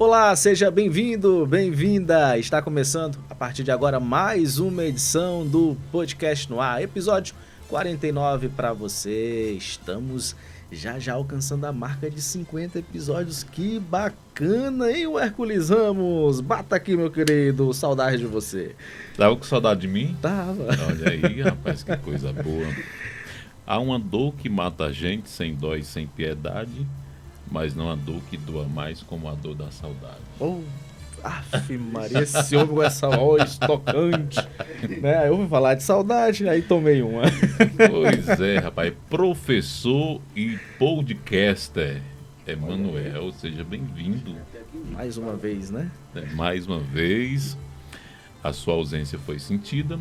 Olá, seja bem-vindo, bem-vinda. Está começando a partir de agora mais uma edição do Podcast no Ar, episódio 49 para você. Estamos já alcançando a marca de 50 episódios. Que bacana, hein, Hércules Ramos? Bata aqui, meu querido, saudade de você. Tava com saudade de mim? Tava. Olha aí, rapaz, que coisa boa. Há uma dor que mata a gente sem dó e sem piedade, mas não há dor que doa mais como a dor da saudade. Oh, aff, Maria, esse homem com essa voz tocante, né? Eu ouvi falar de saudade, aí tomei uma. Pois é, rapaz, professor e podcaster Emanuel, seja bem-vindo. Mais uma vez, né? Mais uma vez, a sua ausência foi sentida,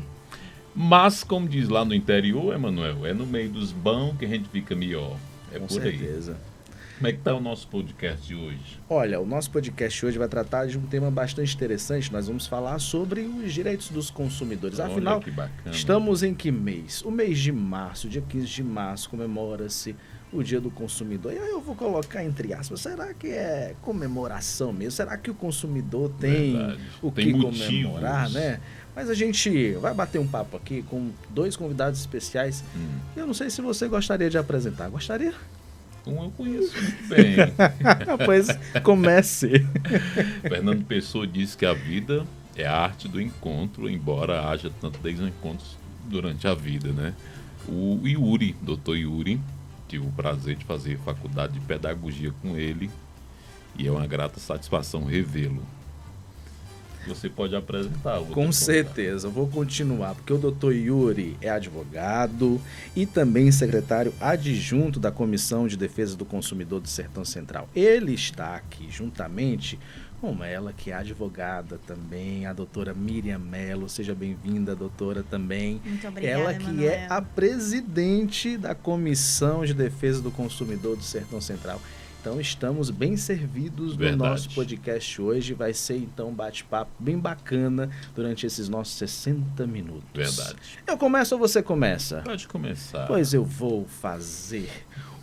mas como diz lá no interior, Emanuel, é no meio dos bons que a gente fica melhor. É Com por certeza. aí. Como é que está o nosso podcast de hoje? Olha, o nosso podcast hoje vai tratar de um tema bastante interessante. Nós vamos falar sobre os direitos dos consumidores. Afinal, que bacana. Estamos em que mês? O mês de março, dia 15 de março, comemora-se o Dia do Consumidor. E aí eu vou colocar entre aspas, será que é comemoração mesmo? Será que o consumidor tem o que comemorar, né? Mas a gente vai bater um papo aqui com dois convidados especiais. Eu não sei se você gostaria de apresentar. Gostaria? Eu conheço muito bem. Pois comece. Fernando Pessoa disse que a vida é a arte do encontro, embora haja tanto desencontros durante a vida, né? O Yuri, Dr. Yuri, tive o prazer de fazer faculdade de pedagogia com ele e é uma grata satisfação revê-lo. Você pode apresentar o Com certeza, eu vou continuar, porque o Dr. Yuri é advogado e também secretário adjunto da Comissão de Defesa do Consumidor do Sertão Central. Ele está aqui juntamente com ela, que é advogada também, a doutora Miriam Mello. Seja bem-vinda, doutora, também. Muito obrigada, ela que Emanuel. é a presidente da Comissão de Defesa do Consumidor do Sertão Central. Então estamos bem servidos no nosso podcast hoje. Vai ser então um bate-papo bem bacana durante esses nossos 60 minutos. Verdade. Eu começo ou você começa? Pode começar. Pois eu vou fazer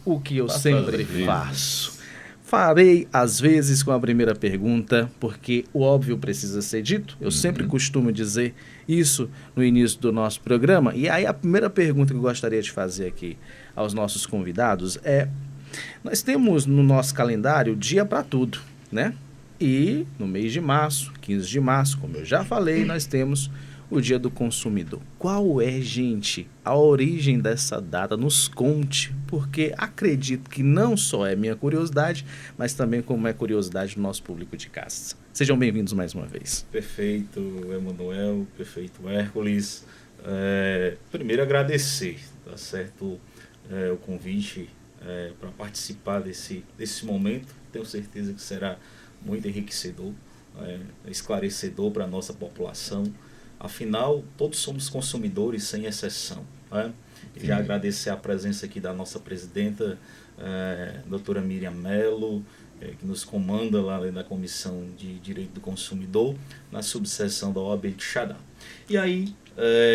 o que eu sempre faço. Farei às vezes com a primeira pergunta, porque o óbvio precisa ser dito. Eu sempre costumo dizer isso no início do nosso programa. E aí a primeira pergunta que eu gostaria de fazer aqui aos nossos convidados é: nós temos no nosso calendário dia para tudo, né? E no mês de março, 15 de março, como eu já falei, nós temos o Dia do Consumidor. Qual é, gente, a origem dessa data? Nos conte, porque acredito que não só é minha curiosidade, mas também como é curiosidade do nosso público de casa. Sejam bem-vindos mais uma vez. Perfeito, Emanuel, perfeito, Hércules. Primeiro agradecer, tá certo, o convite para participar desse momento. Tenho certeza que será muito enriquecedor, esclarecedor para a nossa população. Afinal, todos somos consumidores, sem exceção, né? Já agradecer a presença aqui da nossa presidenta, doutora Miriam Mello, que nos comanda lá na Comissão de Direito do Consumidor, na subseção da OAB de Quixadá. E aí,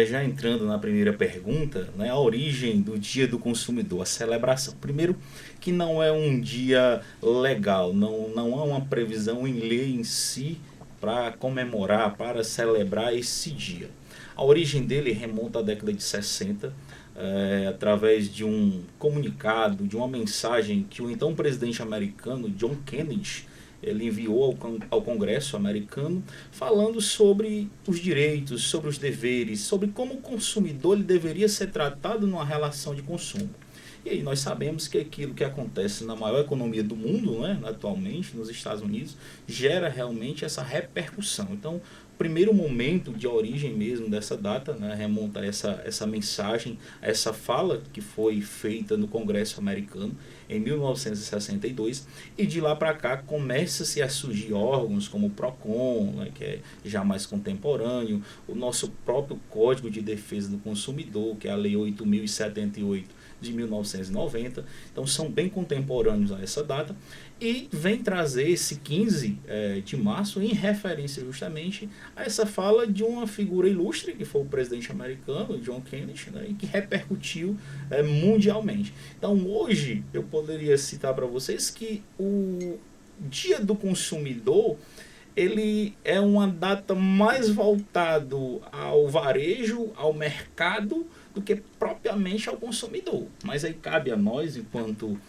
já entrando na primeira pergunta, né, a origem do Dia do Consumidor, a celebração. Primeiro, que não é um dia legal, não há uma previsão em lei em si para comemorar, para celebrar esse dia. A origem dele remonta à década de 60, através de um comunicado, de uma mensagem que o então presidente americano, John Kennedy, ele enviou ao Congresso americano, falando sobre os direitos, sobre os deveres, sobre como o consumidor ele deveria ser tratado numa relação de consumo. E aí nós sabemos que aquilo que acontece na maior economia do mundo, né, atualmente, nos Estados Unidos, gera realmente essa repercussão. Então, o primeiro momento de origem mesmo dessa data, né, remonta a essa mensagem, a essa fala que foi feita no Congresso americano em 1962, e de lá para cá começa-se a surgir órgãos como o PROCON, né, que é já mais contemporâneo, o nosso próprio Código de Defesa do Consumidor, que é a Lei 8.078 de 1990, então são bem contemporâneos a essa data, e vem trazer esse 15 de março em referência justamente a essa fala de uma figura ilustre, que foi o presidente americano, John Kennedy, né, e que repercutiu mundialmente. Então hoje eu poderia citar para vocês que Dia do Consumidor, ele é uma data mais voltado ao varejo, ao mercado, do que propriamente ao consumidor. Mas aí cabe a nós, enquanto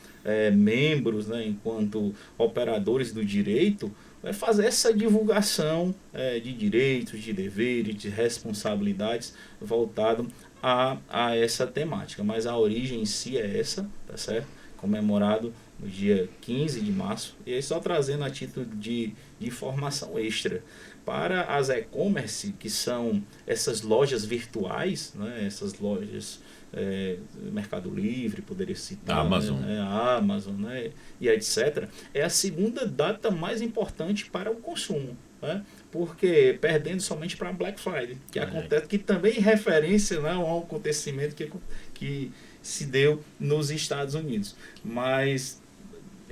membros, né, enquanto operadores do direito, fazer essa divulgação de direitos, de deveres, de responsabilidades voltado a essa temática. Mas a origem em si é essa, tá certo? Comemorado no dia 15 de março. E aí só trazendo a título de informação extra. Para as e-commerce, que são essas lojas virtuais, né, essas lojas Mercado Livre, poderia citar, Amazon, a Amazon, né, e etc., é a segunda data mais importante para o consumo, né, porque perdendo somente para Black Friday, que acontece, que também é referência, né, a um acontecimento que se deu nos Estados Unidos. Mas,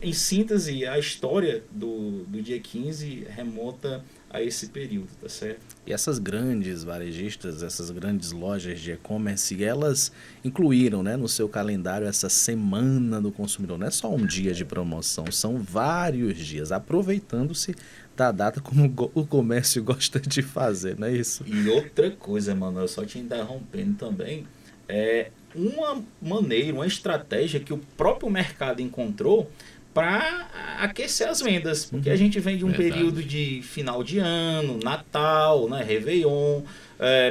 em síntese, a história do dia 15 remonta a esse período, tá certo? E essas grandes varejistas, essas grandes lojas de e-commerce, elas incluíram, né, no seu calendário essa semana do consumidor. Não é só um dia de promoção, são vários dias, aproveitando-se da data como o comércio gosta de fazer, não é isso? E outra coisa, Manuel, só te interrompendo também, é uma maneira, uma estratégia que o próprio mercado encontrou para aquecer as vendas, porque a gente vem de um período de final de ano, Natal, né, Réveillon,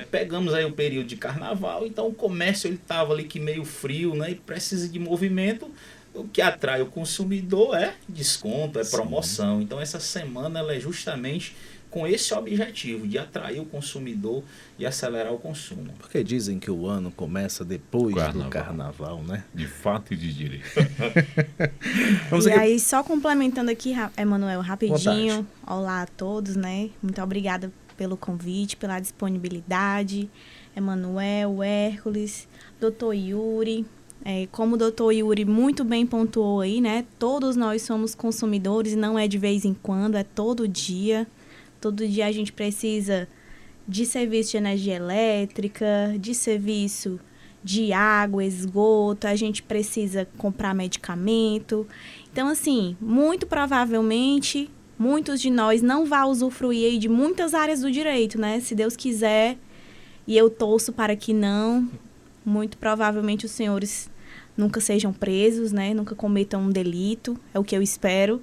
pegamos aí o período de Carnaval, então o comércio ele estava ali que meio frio, né, e precisa de movimento. O que atrai o consumidor é desconto, é promoção. Então essa semana ela é justamente com esse objetivo de atrair o consumidor e acelerar o consumo. Porque dizem que o ano começa depois do carnaval, né? De fato e de direito. E aí, só complementando aqui, Emanuel, rapidinho. Olá a todos, né? Muito obrigada pelo convite, pela disponibilidade. Emanuel, Hércules, Dr. Yuri. Como o Dr. Yuri muito bem pontuou aí, né? Todos nós somos consumidores e não é de vez em quando, é todo dia. Todo dia a gente precisa de serviço de energia elétrica, de serviço de água, esgoto, a gente precisa comprar medicamento. Então, assim, muito provavelmente, muitos de nós não vão usufruir aí de muitas áreas do direito, né? Se Deus quiser, e eu torço para que não, muito provavelmente os senhores nunca sejam presos, né? Nunca cometam um delito, é o que eu espero.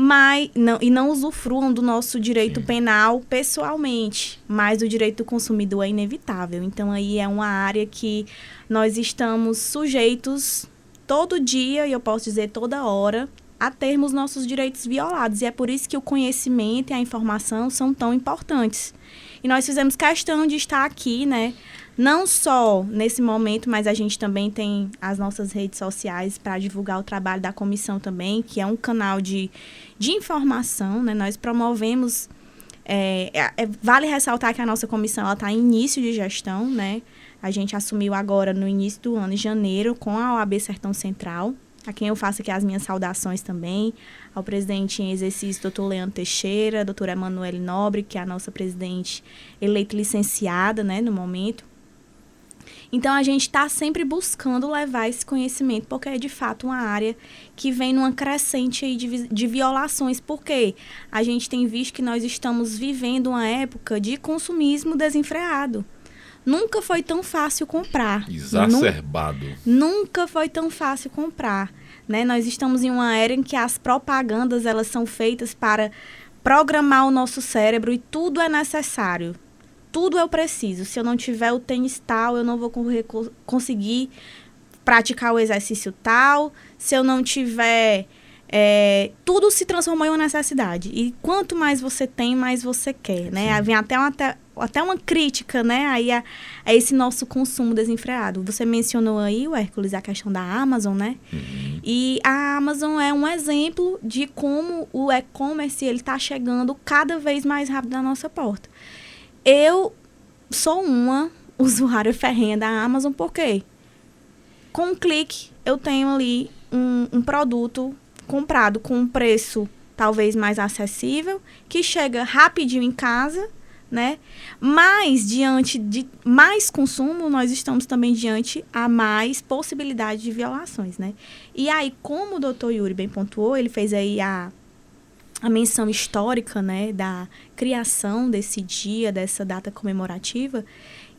Mas não usufruam do nosso direito penal pessoalmente, mas o direito do consumidor é inevitável. Então, aí é uma área que nós estamos sujeitos todo dia, e eu posso dizer toda hora, a termos nossos direitos violados. E é por isso que o conhecimento e a informação são tão importantes. E nós fizemos questão de estar aqui, né? Não só nesse momento, mas a gente também tem as nossas redes sociais para divulgar o trabalho da comissão também, que é um canal de informação, né? Nós promovemos... vale ressaltar que a nossa comissão está em início de gestão, né? A gente assumiu agora no início do ano, em janeiro, com a OAB Sertão Central, a quem eu faço aqui as minhas saudações também, ao presidente em exercício, doutor Leandro Teixeira, doutora Emanuele Nobre, que é a nossa presidente eleita licenciada, né, no momento. Então, a gente está sempre buscando levar esse conhecimento, porque é, de fato, uma área que vem numa crescente aí de violações, porque a gente tem visto que nós estamos vivendo uma época de consumismo desenfreado. Nunca foi tão fácil comprar. Exacerbado. Nunca foi tão fácil comprar, né? Nós estamos em uma era em que as propagandas elas são feitas para programar o nosso cérebro e tudo é necessário. Tudo eu preciso. Se eu não tiver o tênis tal, eu não vou conseguir praticar o exercício tal. Se eu não tiver... tudo se transformou em uma necessidade. E quanto mais você tem, mais você quer, né? Sim. Vem até uma crítica, né? Aí a esse nosso consumo desenfreado. Você mencionou aí, o Hércules, a questão da Amazon, né? Uhum. E a Amazon é um exemplo de como o e-commerce ele está chegando cada vez mais rápido na nossa porta. Eu sou uma usuária ferrenha da Amazon, porque com um clique eu tenho ali um produto comprado com um preço talvez mais acessível, que chega rapidinho em casa, né? Mas diante de mais consumo, nós estamos também diante a mais possibilidade de violações, né? E aí, como o doutor Yuri bem pontuou, ele fez aí a menção histórica, né, da criação desse dia, dessa data comemorativa.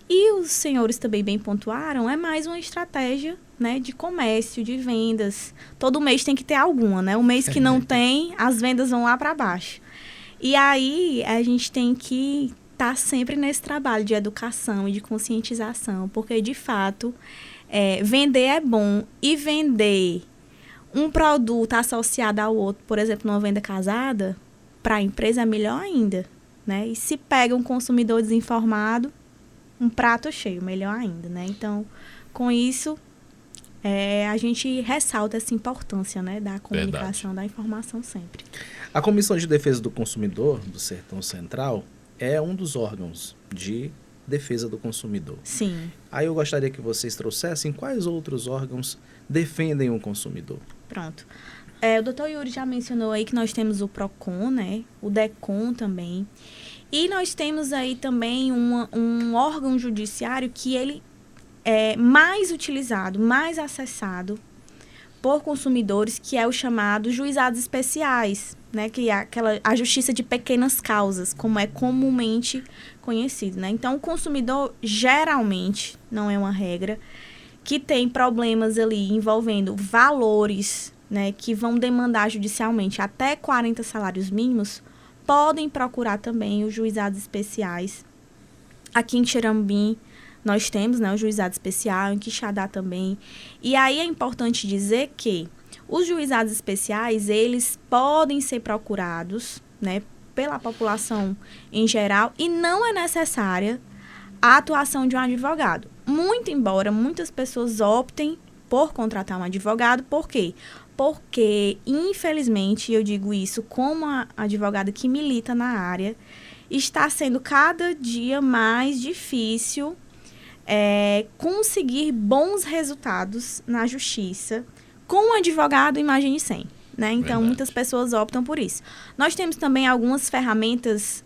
E os senhores também bem pontuaram, é mais uma estratégia, né, de comércio, de vendas. Todo mês tem que ter alguma, né? O mês que não tem, as vendas vão lá para baixo. E aí a gente tem que estar sempre nesse trabalho de educação e de conscientização, porque de fato vender é bom, e vender um produto associado ao outro, por exemplo, numa venda casada, para a empresa é melhor ainda, né? E se pega um consumidor desinformado, um prato cheio, melhor ainda, né? Então, com isso, a gente ressalta essa importância, né, da comunicação, da informação sempre. A Comissão de Defesa do Consumidor do Sertão Central é um dos órgãos de defesa do consumidor. Sim. Aí eu gostaria que vocês trouxessem quais outros órgãos defendem o consumidor. Pronto. O doutor Yuri já mencionou aí que nós temos o PROCON, né? O DECON também. E nós temos aí também um órgão judiciário que ele é mais utilizado, mais acessado por consumidores, que é o chamado juizados especiais, né? Que é a justiça de pequenas causas, como é comumente conhecido, né? Então, o consumidor, geralmente, não é uma regra, que tem problemas ali envolvendo valores, né, que vão demandar judicialmente até 40 salários mínimos, podem procurar também os juizados especiais. Aqui em Xerambim, nós temos, né, o juizado especial, em Quixadá também. E aí é importante dizer que os juizados especiais, eles podem ser procurados, né, pela população em geral, e não é necessária a atuação de um advogado. Muito embora muitas pessoas optem por contratar um advogado. Por quê? Porque, infelizmente, eu digo isso como a advogada que milita na área, está sendo cada dia mais difícil conseguir bons resultados na justiça. Com um advogado, imagine sem. Né? Então, verdade, muitas pessoas optam por isso. Nós temos também algumas ferramentas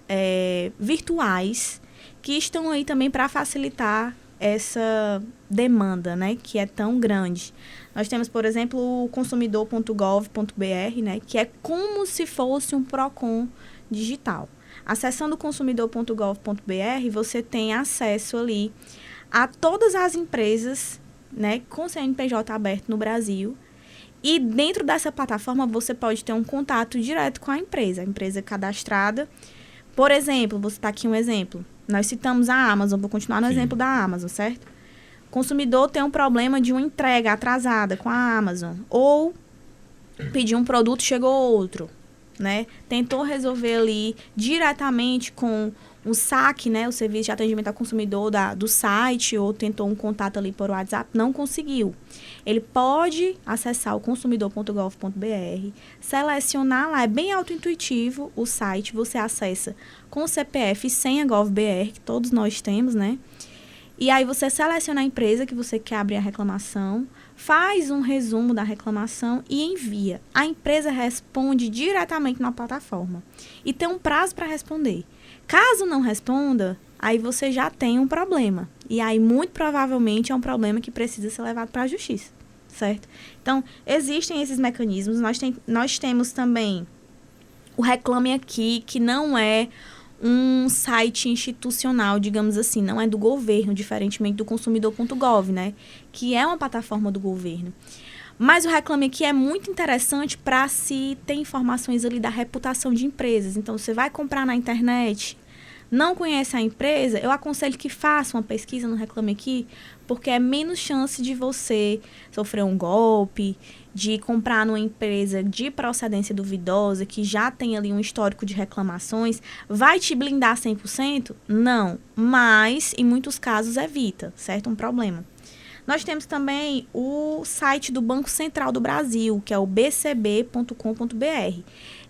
virtuais que estão aí também para facilitar essa demanda, né, que é tão grande. Nós temos, por exemplo, o consumidor.gov.br, né, que é como se fosse um PROCON digital. Acessando o consumidor.gov.br, você tem acesso ali a todas as empresas, né, com CNPJ aberto no Brasil. E dentro dessa plataforma, você pode ter um contato direto com a empresa cadastrada. Por exemplo, vou citar aqui um exemplo. Nós citamos a Amazon, vou continuar no exemplo da Amazon, certo? O consumidor tem um problema de uma entrega atrasada com a Amazon. Ou pediu um produto, chegou outro, né? Tentou resolver ali diretamente com o SAC, né? O Serviço de Atendimento ao Consumidor do site, ou tentou um contato ali por WhatsApp, não conseguiu. Ele pode acessar o consumidor.gov.br, selecionar lá, é bem autointuitivo o site, você acessa com o CPF e senha GovBR, que todos nós temos, né? E aí você seleciona a empresa que você quer abrir a reclamação, faz um resumo da reclamação e envia. A empresa responde diretamente na plataforma e tem um prazo para responder. Caso não responda, aí você já tem um problema. E aí, muito provavelmente, é um problema que precisa ser levado para a justiça, certo? Então, existem esses mecanismos. Nós temos também o Reclame Aqui, que não é um site institucional, digamos assim, não é do governo, diferentemente do consumidor.gov, né? Que é uma plataforma do governo. Mas o Reclame Aqui é muito interessante para se ter informações ali da reputação de empresas. Então, você vai comprar na internet, não conhece a empresa, eu aconselho que faça uma pesquisa no Reclame Aqui, porque é menos chance de você sofrer um golpe, de comprar numa empresa de procedência duvidosa, que já tem ali um histórico de reclamações. Vai te blindar 100%? Não, mas em muitos casos evita, certo? Um problema. Nós temos também o site do Banco Central do Brasil, que é o bcb.com.br.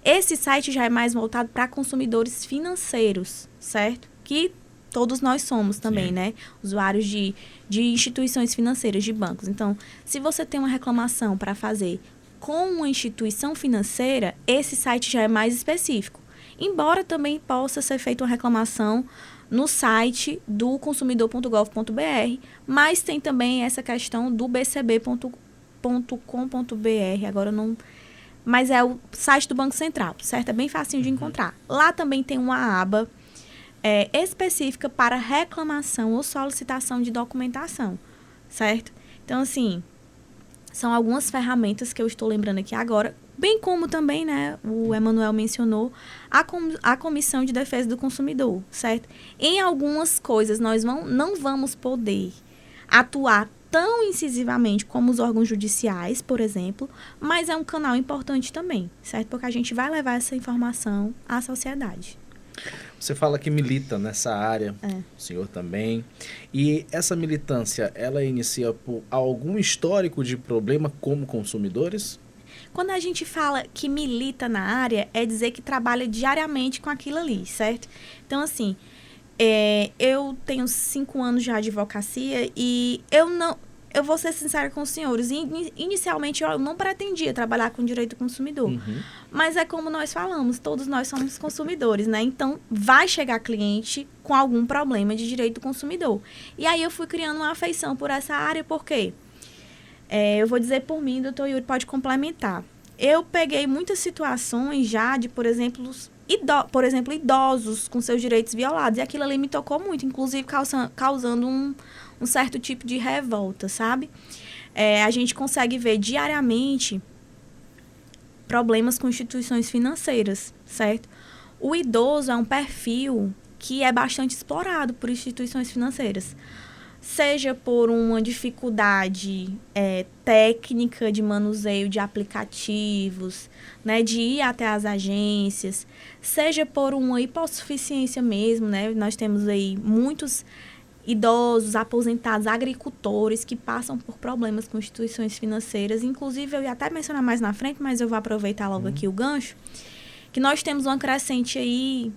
Esse site já é mais voltado para consumidores financeiros, certo? Que todos nós somos também, né? Usuários de instituições financeiras, de bancos. Então, se você tem uma reclamação para fazer com uma instituição financeira, esse site já é mais específico. Embora também possa ser feita uma reclamação no site do consumidor.gov.br, mas tem também essa questão do bcb.com.br, agora eu não mas é o site do Banco Central, certo? É bem facinho de encontrar. Lá também tem uma aba específica para reclamação ou solicitação de documentação, certo? Então, assim, são algumas ferramentas que eu estou lembrando aqui agora, bem como também, né, o Emanuel mencionou, a Comissão de Defesa do Consumidor, certo? Em algumas coisas nós não vamos poder atuar tão incisivamente como os órgãos judiciais, por exemplo, mas é um canal importante também, certo? Porque a gente vai levar essa informação à sociedade. Você fala que milita nessa área, o senhor também. E essa militância, ela inicia por algum histórico de problema como consumidores? Quando a gente fala que milita na área, é dizer que trabalha diariamente com aquilo ali, certo? Então, assim, eu tenho 5 anos já de advocacia e eu vou ser sincera com os senhores, inicialmente eu não pretendia trabalhar com direito do consumidor, mas é como nós falamos, todos nós somos consumidores, né? Então, vai chegar cliente com algum problema de direito do consumidor. E aí eu fui criando uma afeição por essa área, por quê? Eu vou dizer por mim, doutor Yuri pode complementar. Eu peguei muitas situações já de, por exemplo, idosos com seus direitos violados. E aquilo ali me tocou muito, inclusive causando um certo tipo de revolta, sabe? A gente consegue ver diariamente problemas com instituições financeiras, certo? O idoso é um perfil que é bastante explorado por instituições financeiras. Seja por uma dificuldade técnica de manuseio de aplicativos, né, de ir até as agências, seja por uma hipossuficiência mesmo, né? Nós temos aí muitos idosos, aposentados, agricultores que passam por problemas com instituições financeiras. Inclusive, eu ia até mencionar mais na frente, mas eu vou aproveitar logo aqui o gancho, que nós temos uma crescente aí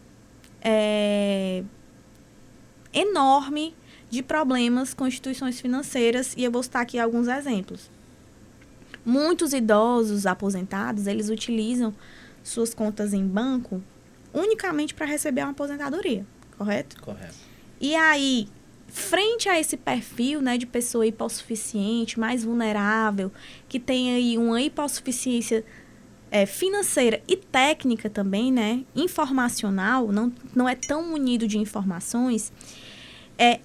enorme de problemas com instituições financeiras, e eu vou citar aqui alguns exemplos. Muitos idosos aposentados, eles utilizam suas contas em banco unicamente para receber uma aposentadoria, correto? Correto. E aí, frente a esse perfil, né, de pessoa hipossuficiente, mais vulnerável, que tem aí uma hipossuficiência financeira e técnica também, né, informacional, não é tão munido de informações,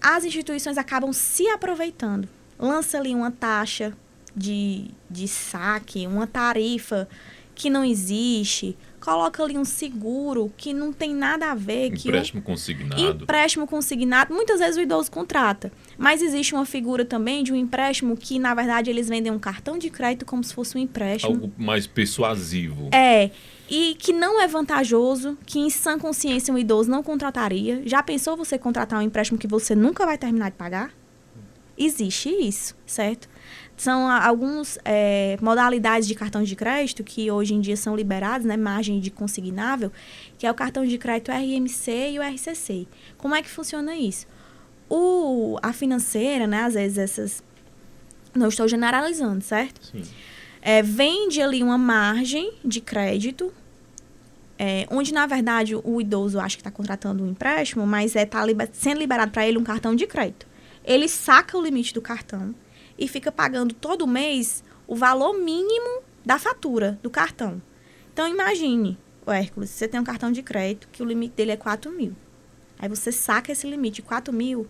as instituições acabam se aproveitando. Lança ali uma taxa de saque, uma tarifa que não existe, coloca ali um seguro que não tem nada a ver. Empréstimo consignado. Empréstimo consignado. Muitas vezes o idoso contrata. Mas existe uma figura também de um empréstimo que, na verdade, eles vendem um cartão de crédito como se fosse um empréstimo. Algo mais persuasivo. E que não é vantajoso, que em sã consciência um idoso não contrataria. Já pensou você contratar um empréstimo que você nunca vai terminar de pagar? Existe isso, certo? São algumas modalidades de cartão de crédito que hoje em dia são liberadas, né, margem de consignável, que é o cartão de crédito RMC e o RCC. Como é que funciona isso? A financeira, né, às vezes essas... Não estou generalizando, certo? Sim. Vende ali uma margem de crédito, onde, na verdade, o idoso acha que está contratando um empréstimo, mas está sendo liberado para ele um cartão de crédito. Ele saca o limite do cartão e fica pagando todo mês o valor mínimo da fatura do cartão. Então, imagine, Hércules, você tem um cartão de crédito que o limite dele é 4.000. Aí você saca esse limite de 4.000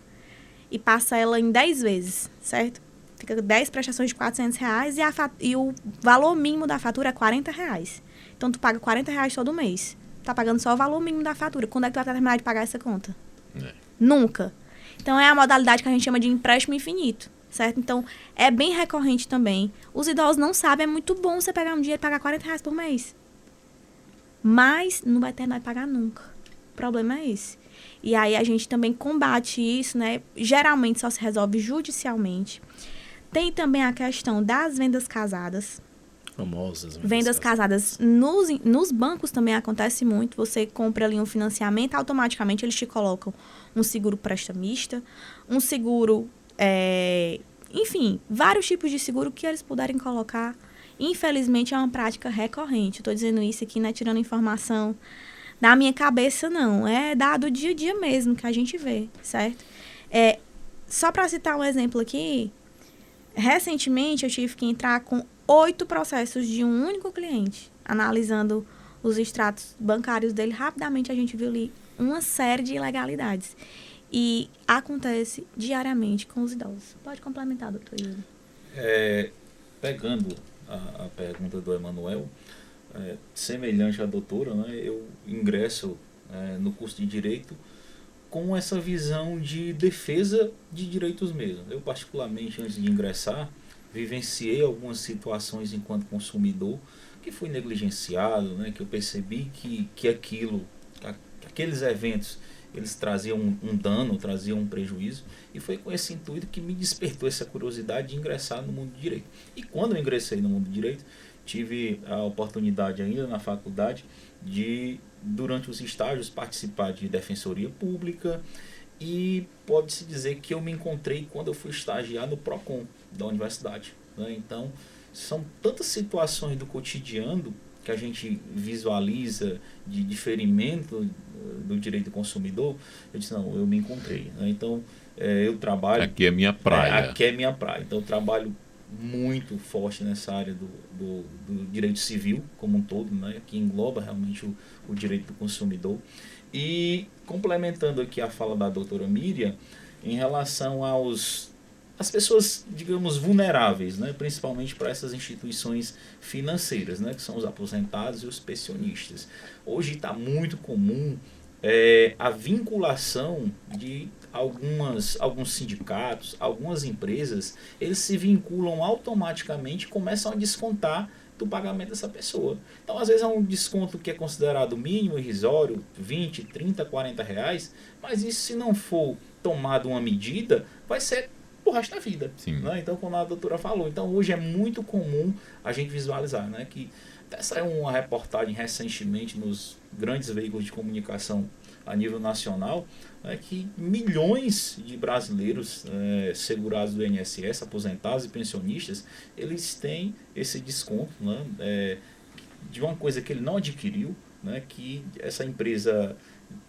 e passa ela em 10 vezes, certo? Fica 10 prestações de R$400 e o valor mínimo da fatura é R$40. Então, tu paga R$40 todo mês. Tá pagando só o valor mínimo da fatura. Quando é que tu vai terminar de pagar essa conta? Nunca. Então, é a modalidade que a gente chama de empréstimo infinito, certo? Então, é bem recorrente também. Os idosos não sabem, é muito bom você pegar um dinheiro e pagar R$40 por mês. Mas não vai terminar de pagar nunca. O problema é esse. E aí, a gente também combate isso, né? Geralmente, só se resolve judicialmente. Tem também a questão das vendas casadas. Famosas. Vendas casadas. Nos bancos também acontece muito. Você compra ali um financiamento, automaticamente eles te colocam um seguro prestamista, um seguro... enfim, vários tipos de seguro que eles puderem colocar. Infelizmente, é uma prática recorrente. Estou dizendo isso aqui, não é tirando informação da minha cabeça, não. É dado dia a dia mesmo que a gente vê, certo? Só para citar um exemplo aqui... Recentemente, eu tive que entrar com 8 processos de um único cliente. analisando os extratos bancários dele, rapidamente a gente viu ali uma série de ilegalidades. E acontece diariamente com os idosos. Pode complementar, doutor Yuri. Pegando a pergunta do Emanuel, semelhante à doutora, né, eu ingresso no curso de Direito com essa visão de defesa de direitos mesmo. Eu, particularmente, antes de ingressar, vivenciei algumas situações enquanto consumidor que fui negligenciado, né, que eu percebi que aqueles eventos, eles traziam um dano, traziam um prejuízo, e foi com esse intuito que me despertou essa curiosidade de ingressar no mundo do direito. E quando eu ingressei no mundo do direito, tive a oportunidade ainda na faculdade de, durante os estágios, participar de defensoria pública, e pode-se dizer que eu me encontrei quando eu fui estagiar no PROCON da universidade, né? Então, são tantas situações do cotidiano que a gente visualiza de diferimento do direito do consumidor. Eu disse, não, eu me encontrei, né? Então, eu trabalho... Aqui é minha praia. Aqui é minha praia. Então, eu trabalho muito forte nessa área do direito civil como um todo, né? Que engloba realmente o direito do consumidor. E, complementando aqui a fala da doutora Miriam, em relação às pessoas, digamos, vulneráveis, né? Principalmente para essas instituições financeiras, né? Que são os aposentados e os pensionistas. Hoje está muito comum a vinculação de alguns sindicatos, algumas empresas, eles se vinculam automaticamente e começam a descontar do pagamento dessa pessoa. Então, às vezes é um desconto que é considerado mínimo, irrisório, 20, 30, 40 reais, mas isso, se não for tomado uma medida, vai ser o resto da vida. Né? Então, como a doutora falou, então hoje é muito comum a gente visualizar, né, que até saiu uma reportagem recentemente nos grandes veículos de comunicação a nível nacional, né, que milhões de brasileiros segurados do INSS, aposentados e pensionistas, eles têm esse desconto, né, de uma coisa que ele não adquiriu, né, que essa empresa,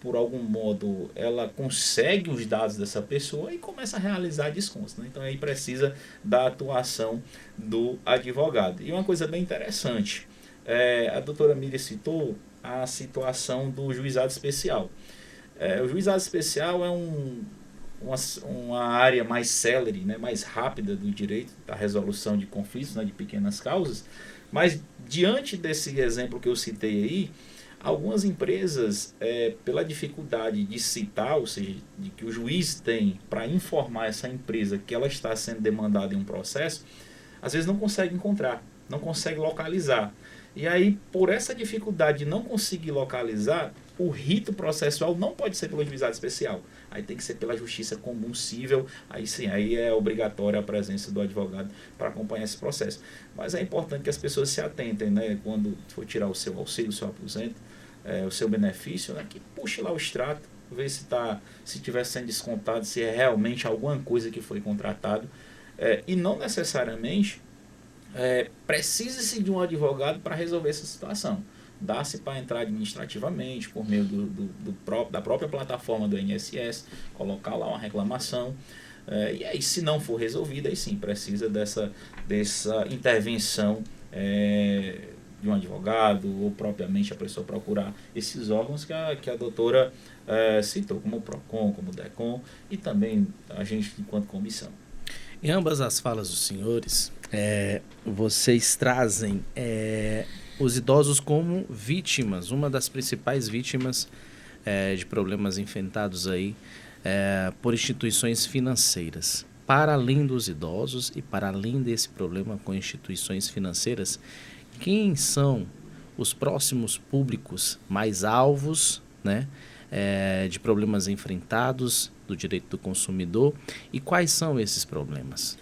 por algum modo, ela consegue os dados dessa pessoa e começa a realizar descontos, né? Então aí precisa da atuação do advogado. E uma coisa bem interessante, a doutora Miriam citou a situação do juizado especial. O juizado especial é uma área mais célere, né, mais rápida do direito, da resolução de conflitos, né, de pequenas causas, mas diante desse exemplo que eu citei aí, algumas empresas, pela dificuldade de citar, ou seja, de que o juiz tem para informar essa empresa que ela está sendo demandada em um processo, às vezes não consegue encontrar, não consegue localizar. E aí, por essa dificuldade de não conseguir localizar, o rito processual não pode ser pelo juizado especial. Aí tem que ser pela justiça comum cível, aí sim, aí é obrigatória a presença do advogado para acompanhar esse processo. Mas é importante que as pessoas se atentem, né, quando for tirar o seu auxílio, o seu aposento, o seu benefício, né, que puxe lá o extrato, ver se estiver sendo descontado, se é realmente alguma coisa que foi contratado, e não necessariamente precisa-se de um advogado para resolver essa situação. Dá-se para entrar administrativamente, por meio da própria plataforma do INSS, colocar lá uma reclamação, e aí, se não for resolvida, aí sim, precisa dessa intervenção de um advogado, ou propriamente a pessoa procurar esses órgãos que a doutora citou, como o PROCON, como o DECON, e também a gente enquanto comissão. Em ambas as falas dos senhores, vocês trazem os idosos como vítimas, uma das principais vítimas de problemas enfrentados aí por instituições financeiras. Para além dos idosos e para além desse problema com instituições financeiras, quem são os próximos públicos mais alvos, né, de problemas enfrentados do direito do consumidor, e quais são esses problemas?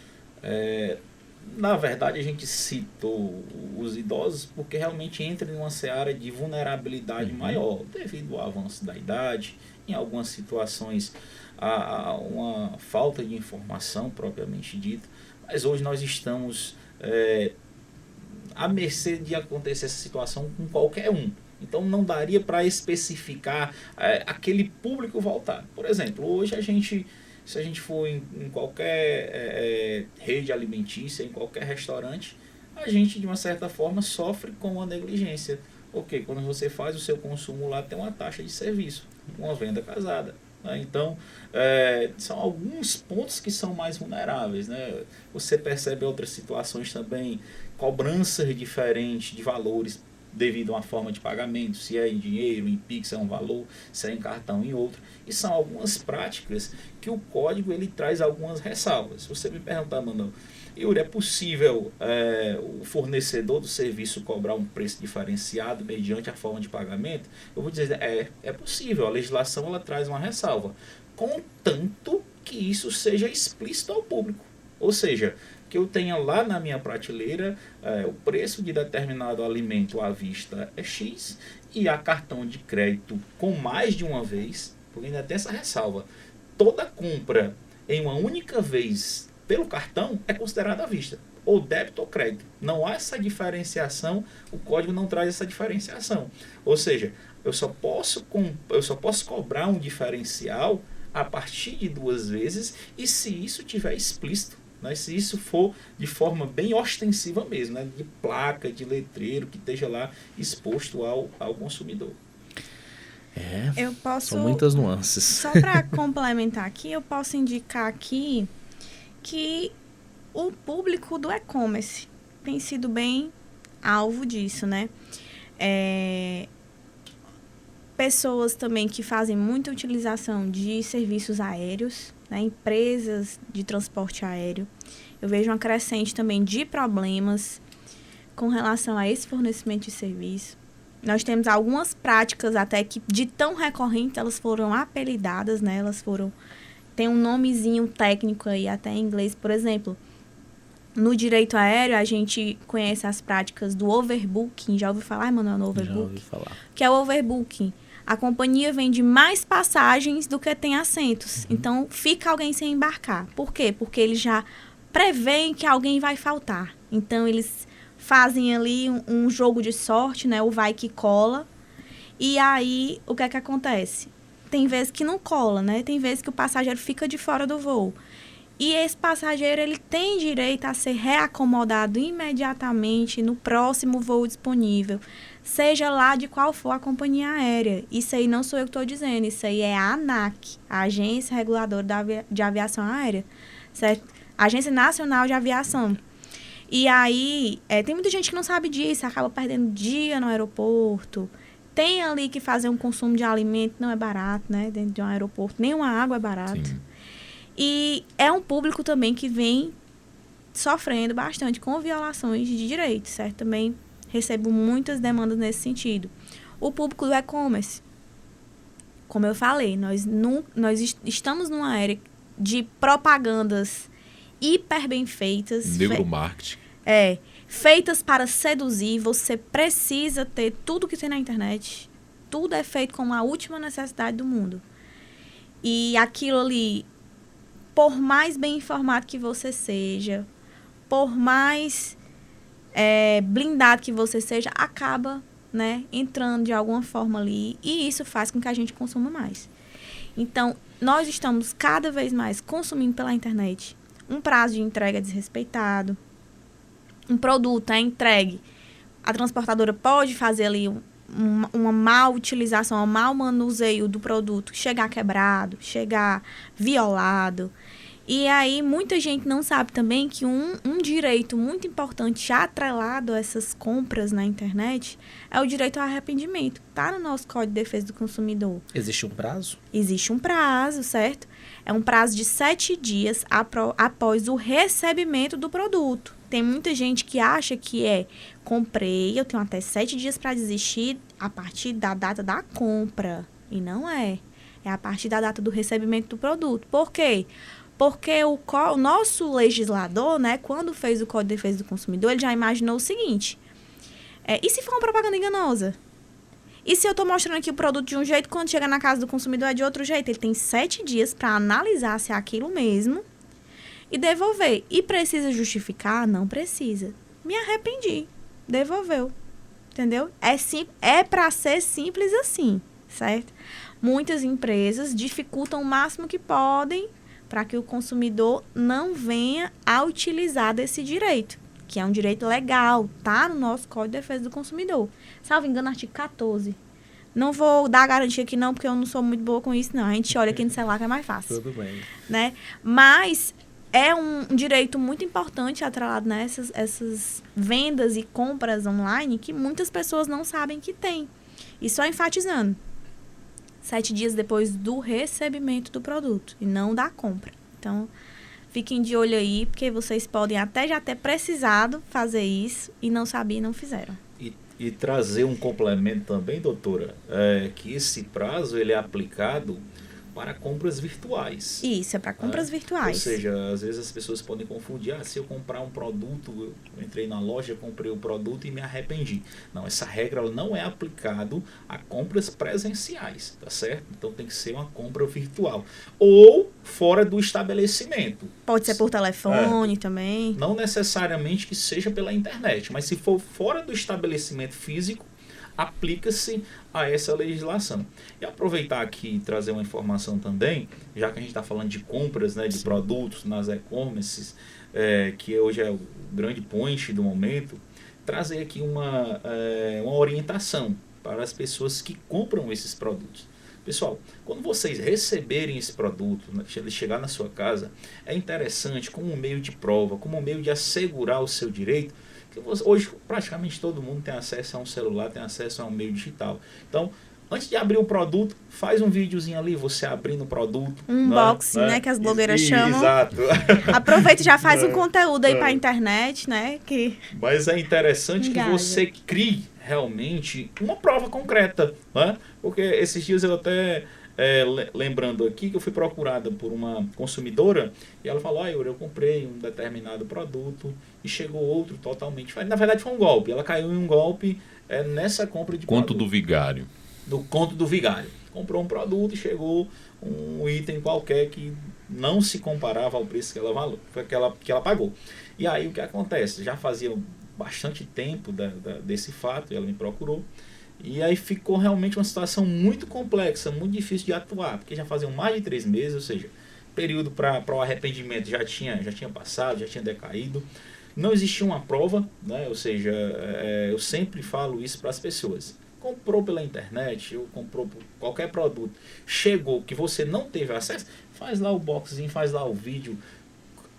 Na verdade, a gente citou os idosos porque realmente entra em uma seara de vulnerabilidade maior, devido ao avanço da idade, em algumas situações a uma falta de informação propriamente dita, mas hoje nós estamos à mercê de acontecer essa situação com qualquer um. Então não daria para especificar aquele público voltado. Por exemplo, hoje se a gente for em qualquer rede alimentícia, em qualquer restaurante, a gente, de uma certa forma, sofre com a negligência. Porque quando você faz o seu consumo lá, tem uma taxa de serviço, uma venda casada. Né? Então, são alguns pontos que são mais vulneráveis. Né? Você percebe outras situações também, cobranças diferentes de valores devido a uma forma de pagamento, se é em dinheiro, em Pix é um valor, se é em cartão em outro. E são algumas práticas que o código ele traz algumas ressalvas. Se você me perguntar, Manuel, Yuri, é possível o fornecedor do serviço cobrar um preço diferenciado mediante a forma de pagamento? Eu vou dizer, é possível. A legislação ela traz uma ressalva, contanto que isso seja explícito ao público. Ou seja, que eu tenha lá na minha prateleira o preço de determinado alimento à vista é X e a cartão de crédito com mais de uma vez, porque ainda tem essa ressalva, toda compra em uma única vez pelo cartão é considerada à vista, ou débito ou crédito. Não há essa diferenciação, o código não traz essa diferenciação. Ou seja, eu só posso cobrar um diferencial a partir de 2 vezes e se isso tiver explícito. Né, se isso for de forma bem ostensiva mesmo, né, de placa, de letreiro, que esteja lá exposto ao consumidor. São muitas nuances. Só para complementar aqui, eu posso indicar aqui que o público do e-commerce tem sido bem alvo disso, né? Pessoas também que fazem muita utilização de serviços aéreos, né? Empresas de transporte aéreo. Eu vejo uma crescente também de problemas com relação a esse fornecimento de serviço. Nós temos algumas práticas até que de tão recorrentes elas foram apelidadas, né? Tem um nomezinho técnico aí até em inglês, por exemplo. No direito aéreo, a gente conhece as práticas do overbooking. Já ouviu falar, Manuel, no overbooking? Já ouvi falar. Que é o overbooking. A companhia vende mais passagens do que tem assentos. Então, fica alguém sem embarcar. Por quê? Porque eles já preveem que alguém vai faltar. Então, eles fazem ali um jogo de sorte, né? O vai que cola. E aí, o que é que acontece? Tem vezes que não cola, né? Tem vezes que o passageiro fica de fora do voo. E esse passageiro, ele tem direito a ser reacomodado imediatamente no próximo voo disponível, seja lá de qual for a companhia aérea. Isso aí não sou eu que estou dizendo, isso aí é a ANAC, a Agência Reguladora de Aviação Aérea, certo? Agência Nacional de Aviação. E aí, tem muita gente que não sabe disso, acaba perdendo dia no aeroporto. Tem ali que fazer um consumo de alimento, não é barato, né? Dentro de um aeroporto, nem uma água é barato. Sim. E é um público também que vem sofrendo bastante com violações de direitos, certo? Também recebo muitas demandas nesse sentido. O público do e-commerce, como eu falei, nós estamos numa era de propagandas hiper bem feitas. Neuromarketing. Feitas para seduzir. Você precisa ter tudo que tem na internet. Tudo é feito com a última necessidade do mundo. E aquilo ali, por mais bem informado que você seja, por mais blindado que você seja, acaba, né, entrando de alguma forma ali. E isso faz com que a gente consuma mais. Então, nós estamos cada vez mais consumindo pela internet. Um prazo de entrega desrespeitado. Um produto é entregue. A transportadora pode fazer ali uma má utilização, um mau manuseio do produto, chegar quebrado, chegar violado. E aí, muita gente não sabe também que um direito muito importante atrelado a essas compras na internet é o direito ao arrependimento. Está no nosso Código de Defesa do Consumidor. Existe um prazo? Existe um prazo, certo? É um prazo de 7 dias após o recebimento do produto. Tem muita gente que acha que comprei, eu tenho até 7 dias para desistir a partir da data da compra. E não é. É a partir da data do recebimento do produto. Por quê? Porque o nosso legislador, né, quando fez o Código de Defesa do Consumidor, ele já imaginou o seguinte. E se for uma propaganda enganosa? E se eu estou mostrando aqui o produto de um jeito, quando chega na casa do consumidor é de outro jeito? Ele tem 7 dias para analisar se é aquilo mesmo e devolver. E precisa justificar? Não precisa. Me arrependi. Devolveu. Entendeu? É para ser simples assim, certo? Muitas empresas dificultam o máximo que podem para que o consumidor não venha a utilizar desse direito, que é um direito legal, tá no nosso Código de Defesa do Consumidor. Salvo engano, artigo 14. Não vou dar garantia aqui não, porque eu não sou muito boa com isso, não. A gente olha aqui no celular que é mais fácil. Tudo bem. Né? Mas é um direito muito importante atrelado nessas essas vendas e compras online que muitas pessoas não sabem que tem. E só enfatizando, 7 dias depois do recebimento do produto e não da compra. Então, fiquem de olho aí, porque vocês podem até já ter precisado fazer isso e não sabiam e não fizeram. E trazer um complemento também, doutora, que esse prazo ele é aplicado para compras virtuais. Isso, é para compras virtuais. Ou seja, às vezes as pessoas podem confundir, se eu comprar um produto, eu entrei na loja, comprei o produto e me arrependi. Não, essa regra ela não é aplicada a compras presenciais, tá certo? Então tem que ser uma compra virtual. Ou fora do estabelecimento. Pode ser por telefone também. Não necessariamente que seja pela internet, mas se for fora do estabelecimento físico, aplica-se a essa legislação. E aproveitar aqui e trazer uma informação também, já que a gente está falando de compras, né, de produtos nas e-commerces, que hoje é o grande point do momento, trazer aqui uma orientação para as pessoas que compram esses produtos. Pessoal, quando vocês receberem esse produto, ele chegar na sua casa, é interessante como um meio de prova, como um meio de assegurar o seu direito. Hoje praticamente todo mundo tem acesso a um celular, tem acesso a um meio digital. Então, antes de abrir o produto, faz um videozinho ali, você abrindo o produto. Um unboxing, né? Que as blogueiras chamam. Exato. Aproveita e já faz um conteúdo aí para a internet, né? Mas é interessante que você crie realmente uma prova concreta, né? Porque esses dias eu até... lembrando aqui que eu fui procurada por uma consumidora e ela falou, eu comprei um determinado produto e chegou outro totalmente. Na verdade foi um golpe, ela caiu em um golpe nessa compra de Conto produto. do vigário. Do conto do vigário. Comprou um produto e chegou um item qualquer que não se comparava ao preço que ela pagou. E aí o que acontece? Já fazia bastante tempo desse fato, ela me procurou. E aí ficou realmente uma situação muito complexa, muito difícil de atuar, porque já faziam mais de 3 meses, ou seja, período para o arrependimento já tinha passado, já tinha decaído. Não existia uma prova, né? Ou seja, eu sempre falo isso para as pessoas. Comprou pela internet, ou comprou por qualquer produto, chegou que você não teve acesso, faz lá o boxzinho, faz lá o vídeo,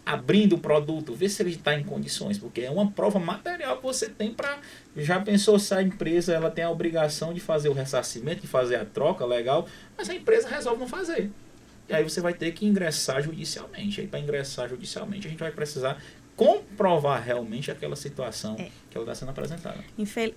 abrindo o produto, vê se ele está em condições, porque é uma prova material que você tem para... Já pensou se a empresa ela tem a obrigação de fazer o ressarcimento, de fazer a troca, legal, mas a empresa resolve não fazer. E aí você vai ter que ingressar judicialmente. Aí para ingressar judicialmente a gente vai precisar comprovar realmente aquela situação que ela está sendo apresentada.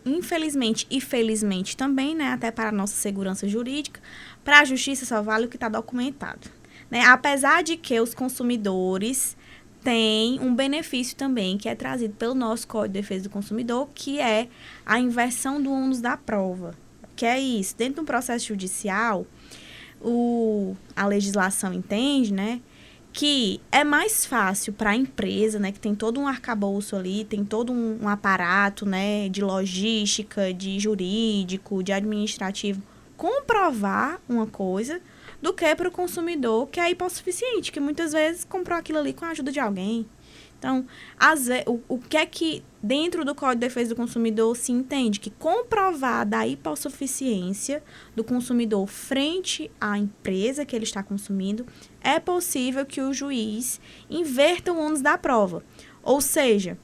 Infelizmente e felizmente também, né, até para a nossa segurança jurídica, para a justiça só vale o que está documentado. Né? Apesar de que os consumidores tem um benefício também que é trazido pelo nosso Código de Defesa do Consumidor, que é a inversão do ônus da prova. Que é isso, dentro de um processo judicial, a legislação entende, né, que é mais fácil para a empresa, né, que tem todo um arcabouço ali, tem todo um aparato, né, de logística, de jurídico, de administrativo, comprovar uma coisa do que para o consumidor que é hipossuficiente, que muitas vezes comprou aquilo ali com a ajuda de alguém. Então, o que é que dentro do Código de Defesa do Consumidor se entende? Que comprovada a hipossuficiência do consumidor frente à empresa que ele está consumindo, é possível que o juiz inverta o ônus da prova. Ou seja,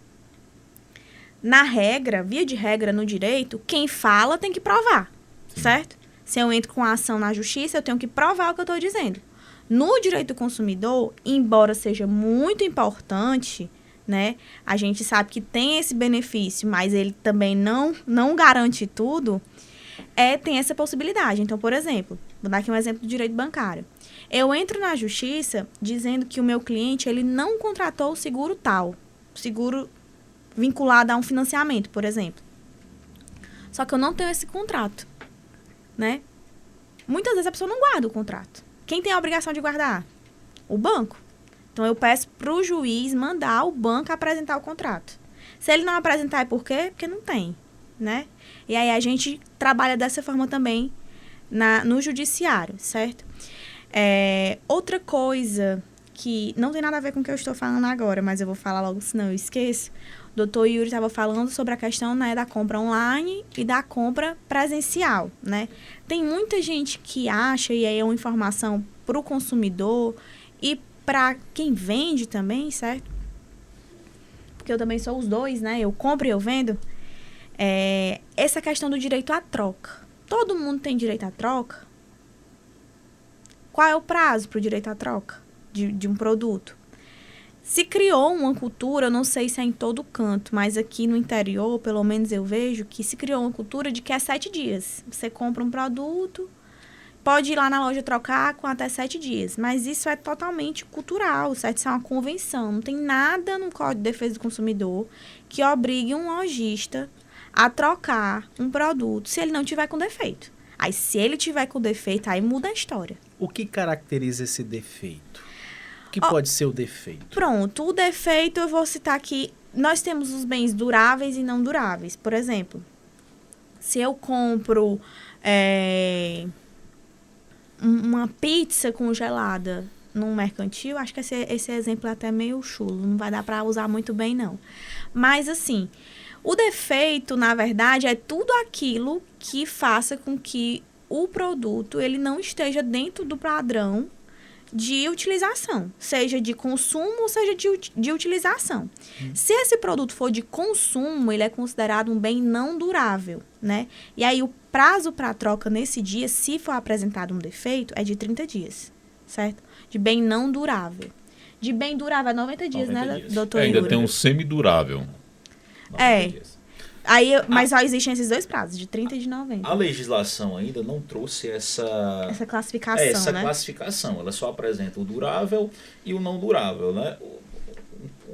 na regra, via de regra no direito, quem fala tem que provar, certo? Se eu entro com a ação na justiça, eu tenho que provar o que eu estou dizendo. No direito do consumidor, embora seja muito importante, né, a gente sabe que tem esse benefício, mas ele também não garante tudo, tem essa possibilidade. Então, por exemplo, vou dar aqui um exemplo do direito bancário. Eu entro na justiça dizendo que o meu cliente ele não contratou o seguro tal, seguro vinculado a um financiamento, por exemplo. Só que eu não tenho esse contrato, né? Muitas vezes a pessoa não guarda o contrato. Quem tem a obrigação de guardar? O banco. Então, eu peço para o juiz mandar o banco apresentar o contrato. Se ele não apresentar, é por quê? Porque não tem, né? E aí, a gente trabalha dessa forma também no judiciário, certo? Outra coisa que não tem nada a ver com o que eu estou falando agora, mas eu vou falar logo, senão eu esqueço. O doutor Yuri estava falando sobre a questão, né, da compra online e da compra presencial, né? Tem muita gente que acha, e aí é uma informação para o consumidor e para quem vende também, certo? Porque eu também sou os dois, né? Eu compro e eu vendo. Essa questão do direito à troca. Todo mundo tem direito à troca? Qual é o prazo para o direito à troca de um produto? Se criou uma cultura, eu não sei se é em todo canto, mas aqui no interior, pelo menos eu vejo, que se criou uma cultura de que é 7 dias. Você compra um produto, pode ir lá na loja trocar com até 7 dias. Mas isso é totalmente cultural, certo? Isso é uma convenção. Não tem nada no Código de Defesa do Consumidor que obrigue um lojista a trocar um produto se ele não tiver com defeito. Aí, se ele tiver com defeito, aí muda a história. O que caracteriza esse defeito? O que pode ser o defeito? Pronto, o defeito eu vou citar aqui. Nós temos os bens duráveis e não duráveis. Por exemplo, se eu compro uma pizza congelada num mercantil, acho que esse exemplo é até meio chulo, não vai dar para usar muito bem, não. Mas, assim, o defeito, na verdade, é tudo aquilo que faça com que o produto ele não esteja dentro do padrão de utilização, seja de consumo ou seja de utilização. Se esse produto for de consumo, ele é considerado um bem não durável, né? E aí o prazo para troca nesse dia, se for apresentado um defeito, é de 30 dias, certo? De bem não durável. De bem durável é 90 dias, 90 dias. Doutor Ainda Yuri? Tem um semidurável. Dias. Aí, mas só existem esses dois prazos, de 30 e de 90. A legislação ainda não trouxe essa classificação, essa né? classificação. Ela só apresenta o durável e o não durável, né?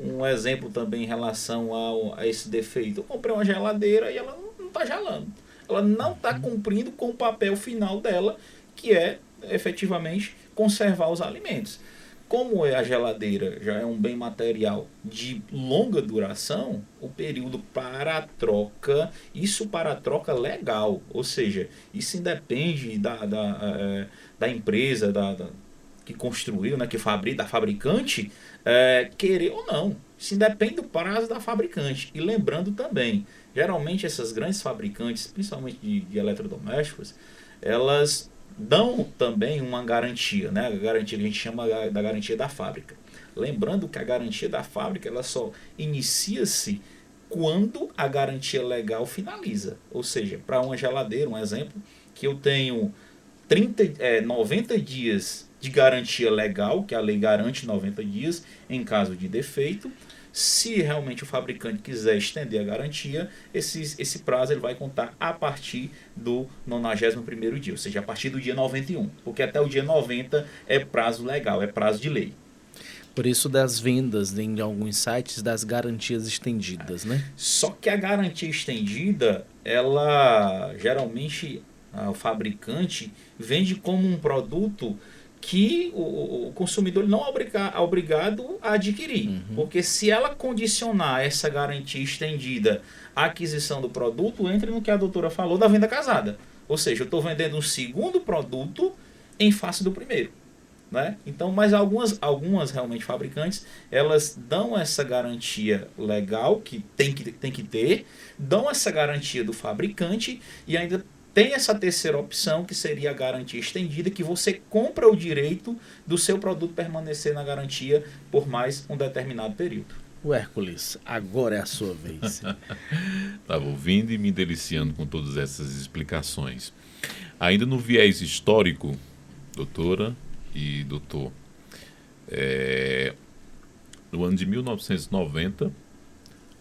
Um exemplo também em relação a esse defeito. Eu comprei uma geladeira e ela não está gelando. Ela não está cumprindo com o papel final dela, que é, efetivamente, conservar os alimentos. Como a geladeira já é um bem material de longa duração, o período para a troca, isso para a troca legal, ou seja, isso independe da empresa que construiu, né, da fabricante, querer ou não. Isso independe do prazo da fabricante. E lembrando também, geralmente essas grandes fabricantes, principalmente de eletrodomésticos, elas dão também uma garantia, né? A garantia que a gente chama da garantia da fábrica. Lembrando que a garantia da fábrica ela só inicia-se quando a garantia legal finaliza. Ou seja, para uma geladeira, um exemplo, que eu tenho 90 dias de garantia legal, que a lei garante 90 dias em caso de defeito. Se realmente o fabricante quiser estender a garantia, esse prazo ele vai contar a partir do 91º dia, ou seja, a partir do dia 91, porque até o dia 90 é prazo legal, é prazo de lei. Por isso das vendas em alguns sites das garantias estendidas, né? Só que a garantia estendida, ela geralmente o fabricante vende como um produto que o consumidor não é obrigado a adquirir. Porque se ela condicionar essa garantia estendida à aquisição do produto, entra no que a doutora falou da venda casada. Ou seja, eu estou vendendo um segundo produto em face do primeiro. Né? Então, mas algumas realmente fabricantes, elas dão essa garantia legal, que tem que ter, dão essa garantia do fabricante e ainda tem essa terceira opção, que seria a garantia estendida, que você compra o direito do seu produto permanecer na garantia por mais um determinado período. O Hércules, agora é a sua vez. Estava ouvindo e me deliciando com todas essas explicações. Ainda no viés histórico, doutora e doutor, no ano de 1990,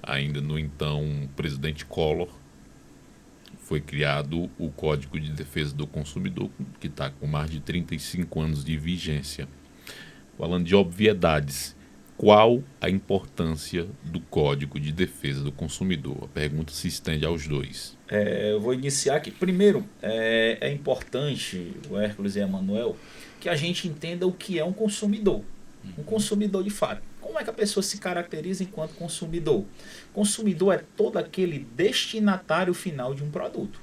ainda no então presidente Collor, foi criado o Código de Defesa do Consumidor, que está com mais de 35 anos de vigência. Falando de obviedades, qual a importância do Código de Defesa do Consumidor? A pergunta se estende aos dois. Eu vou iniciar aqui. Primeiro, é importante, o Hércules e a Emanuel, que a gente entenda o que é um consumidor. Um consumidor de fato. Como é que a pessoa se caracteriza enquanto consumidor? Consumidor é todo aquele destinatário final de um produto.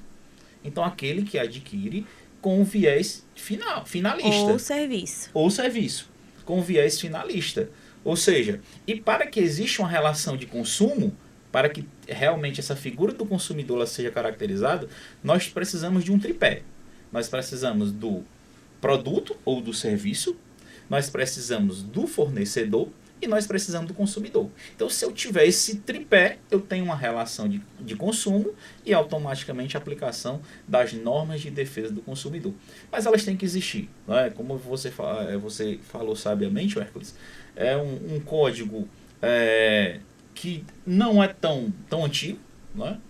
Então, aquele que adquire com o viés finalista. Ou serviço. Ou serviço. com viés finalista. Ou seja, e para que exista uma relação de consumo, para que realmente essa figura do consumidor ela seja caracterizada, nós precisamos de um tripé. Nós precisamos do produto ou do serviço, nós precisamos do fornecedor e nós precisamos do consumidor. Então, se eu tiver esse tripé, eu tenho uma relação de consumo e automaticamente a aplicação das normas de defesa do consumidor. Mas elas têm que existir. Não é? Como você falou sabiamente, Hércules, é um código que não é tão antigo.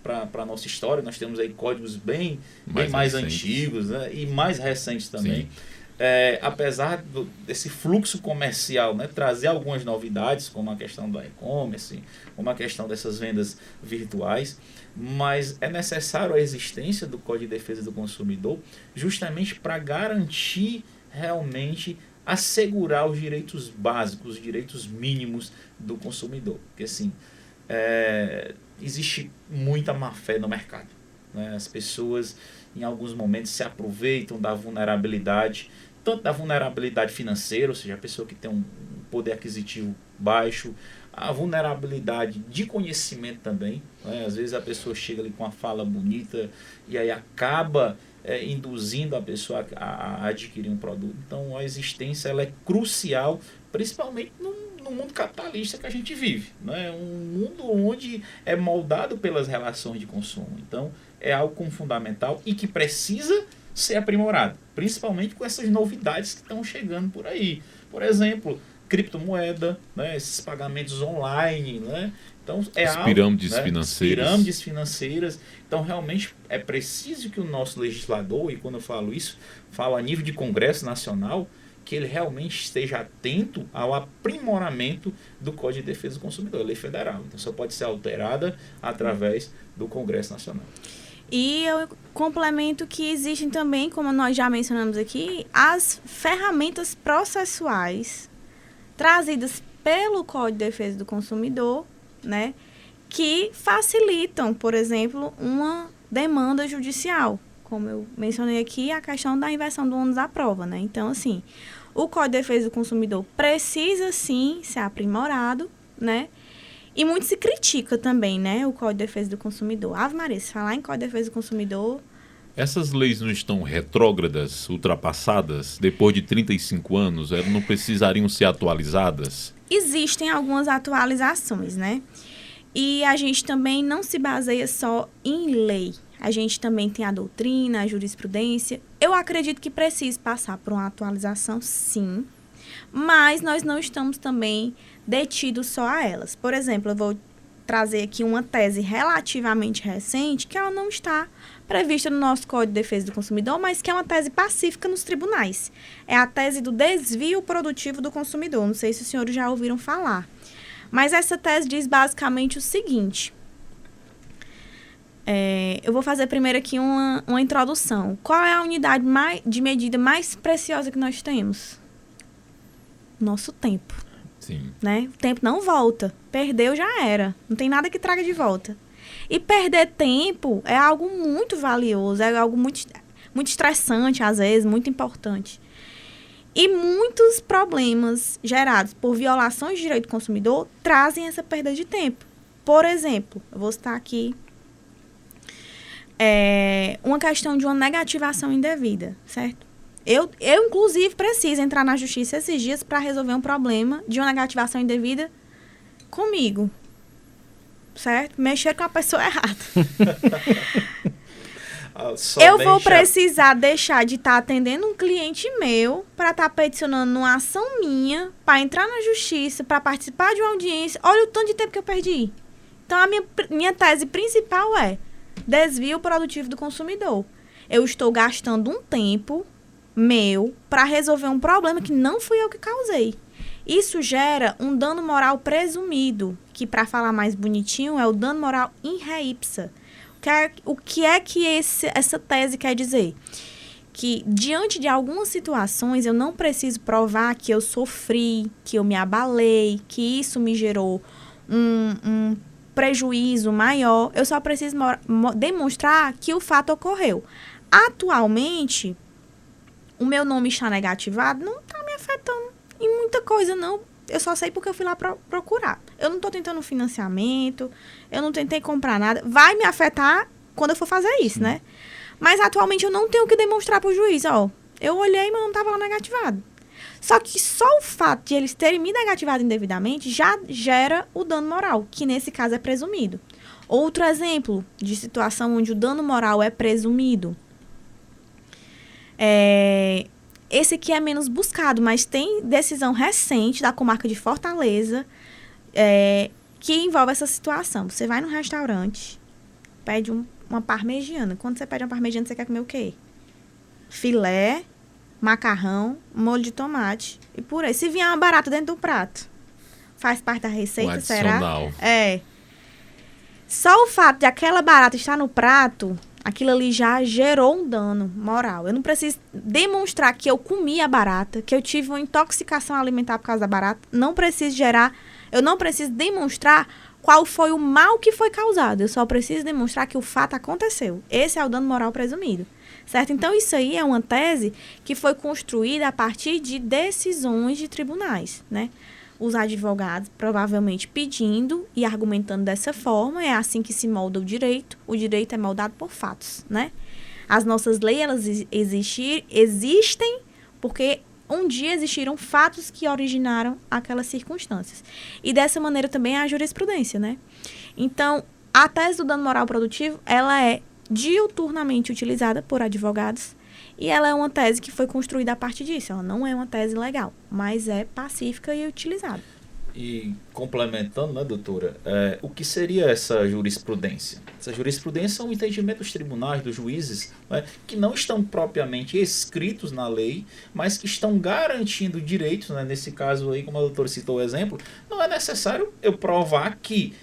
Para a nossa história, nós temos aí códigos bem mais antigos, né? E mais recentes também. Apesar desse fluxo comercial, né, trazer algumas novidades, como a questão do e-commerce, como a questão dessas vendas virtuais, mas é necessário a existência do Código de Defesa do Consumidor justamente para garantir realmente assegurar os direitos básicos, os direitos mínimos do consumidor. Porque assim, existe muita má-fé no mercado. Né? As pessoas, em alguns momentos, se aproveitam da vulnerabilidade, tanto da vulnerabilidade financeira, ou seja, a pessoa que tem um poder aquisitivo baixo, a vulnerabilidade de conhecimento também. Né? Às vezes a pessoa chega ali com uma fala bonita e aí acaba induzindo a pessoa a adquirir um produto. Então a existência ela é crucial, principalmente no mundo capitalista que a gente vive, né? Um mundo onde é moldado pelas relações de consumo. Então, é algo fundamental e que precisa ser aprimorado, principalmente com essas novidades que estão chegando por aí. Por exemplo, criptomoeda, né? Esses pagamentos online, né? Então, pirâmides financeiras. Pirâmides financeiras. Então, realmente, é preciso que o nosso legislador, e quando eu falo isso, falo a nível de Congresso Nacional, que ele realmente esteja atento ao aprimoramento do Código de Defesa do Consumidor, a lei federal. Então, só pode ser alterada através do Congresso Nacional. E eu complemento que existem também, como nós já mencionamos aqui, as ferramentas processuais trazidas pelo Código de Defesa do Consumidor, né, que facilitam, por exemplo, uma demanda judicial. Como eu mencionei aqui, a questão da inversão do ônus da prova, né? Então, assim, o Código de Defesa do Consumidor precisa, sim, ser aprimorado, né? E muito se critica também, né? O Código de Defesa do Consumidor. Ave Maria, se falar em Código de Defesa do Consumidor... Essas leis não estão retrógradas, ultrapassadas? Depois de 35 anos, elas não precisariam ser atualizadas? Existem algumas atualizações, né? E a gente também não se baseia só em lei. A gente também tem a doutrina, a jurisprudência. Eu acredito que precisa passar por uma atualização, sim. Mas nós não estamos também detidos só a elas. Por exemplo, eu vou trazer aqui uma tese relativamente recente, que ela não está prevista no nosso Código de Defesa do Consumidor, mas que é uma tese pacífica nos tribunais. É a tese do desvio produtivo do consumidor. Não sei se os senhores já ouviram falar. Mas essa tese diz basicamente o seguinte... eu vou fazer primeiro aqui uma introdução. Qual é a unidade de medida mais preciosa que nós temos? Nosso tempo. Sim. Né? O tempo não volta. Perdeu, já era. Não tem nada que traga de volta. E perder tempo é algo muito valioso, é algo muito estressante, às vezes, muito importante. E muitos problemas gerados por violações de direito do consumidor trazem essa perda de tempo. Por exemplo, eu vou citar aqui uma questão de uma negativação indevida, certo? Eu, inclusive, preciso entrar na justiça esses dias para resolver um problema de uma negativação indevida comigo, certo? Mexer com a pessoa errada. Eu vou precisar deixar de estar atendendo um cliente meu para estar peticionando uma ação minha, para entrar na justiça, para participar de uma audiência. Olha o tanto de tempo que eu perdi. Então, a minha tese principal é desvio produtivo do consumidor. Eu estou gastando um tempo meu para resolver um problema que não fui eu que causei. Isso gera um dano moral presumido, que, para falar mais bonitinho, é o dano moral in re ipsa. O que é que essa tese quer dizer? Que, diante de algumas situações, eu não preciso provar que eu sofri, que eu me abalei, que isso me gerou um prejuízo maior. Eu só preciso demonstrar que o fato ocorreu. Atualmente, o meu nome está negativado, não está me afetando em muita coisa, não. Eu só sei porque eu fui lá procurar. Eu não estou tentando financiamento, eu não tentei comprar nada. Vai me afetar quando eu for fazer isso, né? Mas atualmente eu não tenho que demonstrar para o juiz, ó. Eu olhei, mas não estava lá negativado. Só que só o fato de eles terem me negativado indevidamente já gera o dano moral, que nesse caso é presumido. Outro exemplo de situação onde o dano moral é presumido. Esse aqui é menos buscado, mas tem decisão recente da comarca de Fortaleza que envolve essa situação. Você vai no restaurante, pede uma parmegiana. Quando você pede uma parmegiana, você quer comer o quê? Filé, macarrão, molho de tomate e por aí. Se vier uma barata dentro do prato, faz parte da receita, será? Só o fato de aquela barata estar no prato, aquilo ali já gerou um dano moral. Eu não preciso demonstrar que eu comi a barata, que eu tive uma intoxicação alimentar por causa da barata. Eu não preciso demonstrar qual foi o mal que foi causado. Eu só preciso demonstrar que o fato aconteceu. Esse é o dano moral presumido. Certo? Então, isso aí é uma tese que foi construída a partir de decisões de tribunais, né? Os advogados provavelmente pedindo e argumentando dessa forma, é assim que se molda o direito é moldado por fatos, né? As nossas leis, elas existem porque um dia existiram fatos que originaram aquelas circunstâncias. E dessa maneira também é a jurisprudência, né? Então, a tese do dano moral produtivo, ela é diuturnamente utilizada por advogados e ela é uma tese que foi construída a partir disso. Ela não é uma tese legal, mas é pacífica e utilizada. E complementando, né, doutora, o que seria essa jurisprudência? Essa jurisprudência é um entendimento dos tribunais, dos juízes, né, que não estão propriamente escritos na lei, mas que estão garantindo direitos, né, nesse caso aí, como a doutora citou o exemplo, não é necessário eu provar que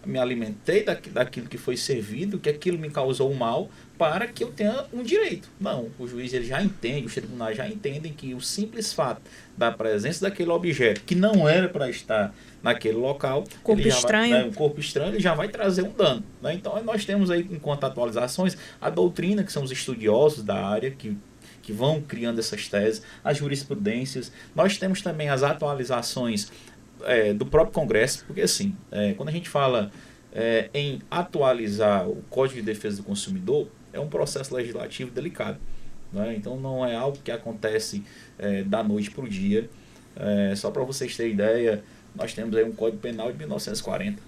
me alimentei daquilo que foi servido, que aquilo me causou mal, para que eu tenha um direito. Não, o juiz ele já entende, os tribunais já entendem que o simples fato da presença daquele objeto, que não era para estar naquele local, corpo estranho, um corpo estranho, ele já vai trazer um dano. Né? Então, nós temos aí, enquanto atualizações, a doutrina, que são os estudiosos da área, que vão criando essas teses, as jurisprudências. Nós temos também as atualizações do próprio Congresso, porque assim, quando a gente fala em atualizar o Código de Defesa do Consumidor, é um processo legislativo delicado. Né? Então não é algo que acontece da noite para o dia. Só para vocês terem ideia, nós temos aí um Código Penal de 1940.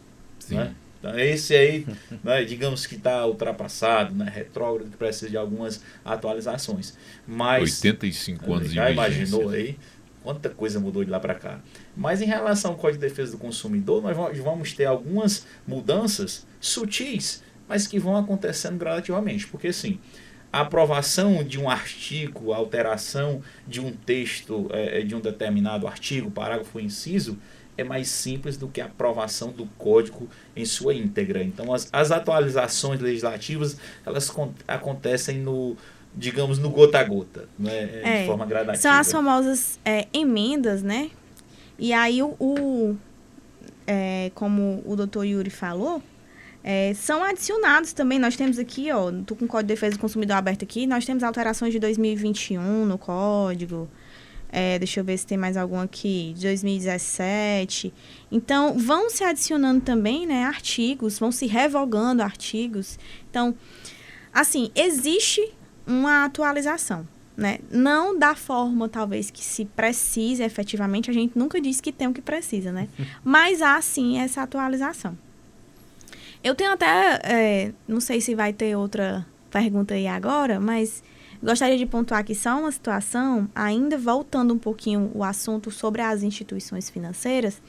Né? Então, esse aí, né, digamos que está ultrapassado, né, retrógrado, que precisa de algumas atualizações. Mas 85 anos de já imaginou aí? Quanta coisa mudou de lá para cá. Mas em relação ao Código de Defesa do Consumidor, nós vamos ter algumas mudanças sutis, mas que vão acontecendo gradativamente. Porque, assim, a aprovação de um artigo, a alteração de um texto de um determinado artigo, parágrafo ou inciso, é mais simples do que a aprovação do código em sua íntegra. Então, as atualizações legislativas, elas acontecem digamos, no gota a gota, né? De forma gradativa. São as famosas emendas, né? E aí, como o doutor Yuri falou, são adicionados também. Nós temos aqui, estou com o Código de Defesa do Consumidor aberto aqui, nós temos alterações de 2021 no código, deixa eu ver se tem mais algum aqui, de 2017. Então, vão se adicionando também, né, artigos, vão se revogando artigos. Então, assim, existe uma atualização, né? Não da forma, talvez, que se precise efetivamente. A gente nunca disse que tem o que precisa, né? Mas há, sim, essa atualização. Eu tenho até... não sei se vai ter outra pergunta aí agora, mas gostaria de pontuar aqui só uma situação, ainda voltando um pouquinho o assunto sobre as instituições financeiras.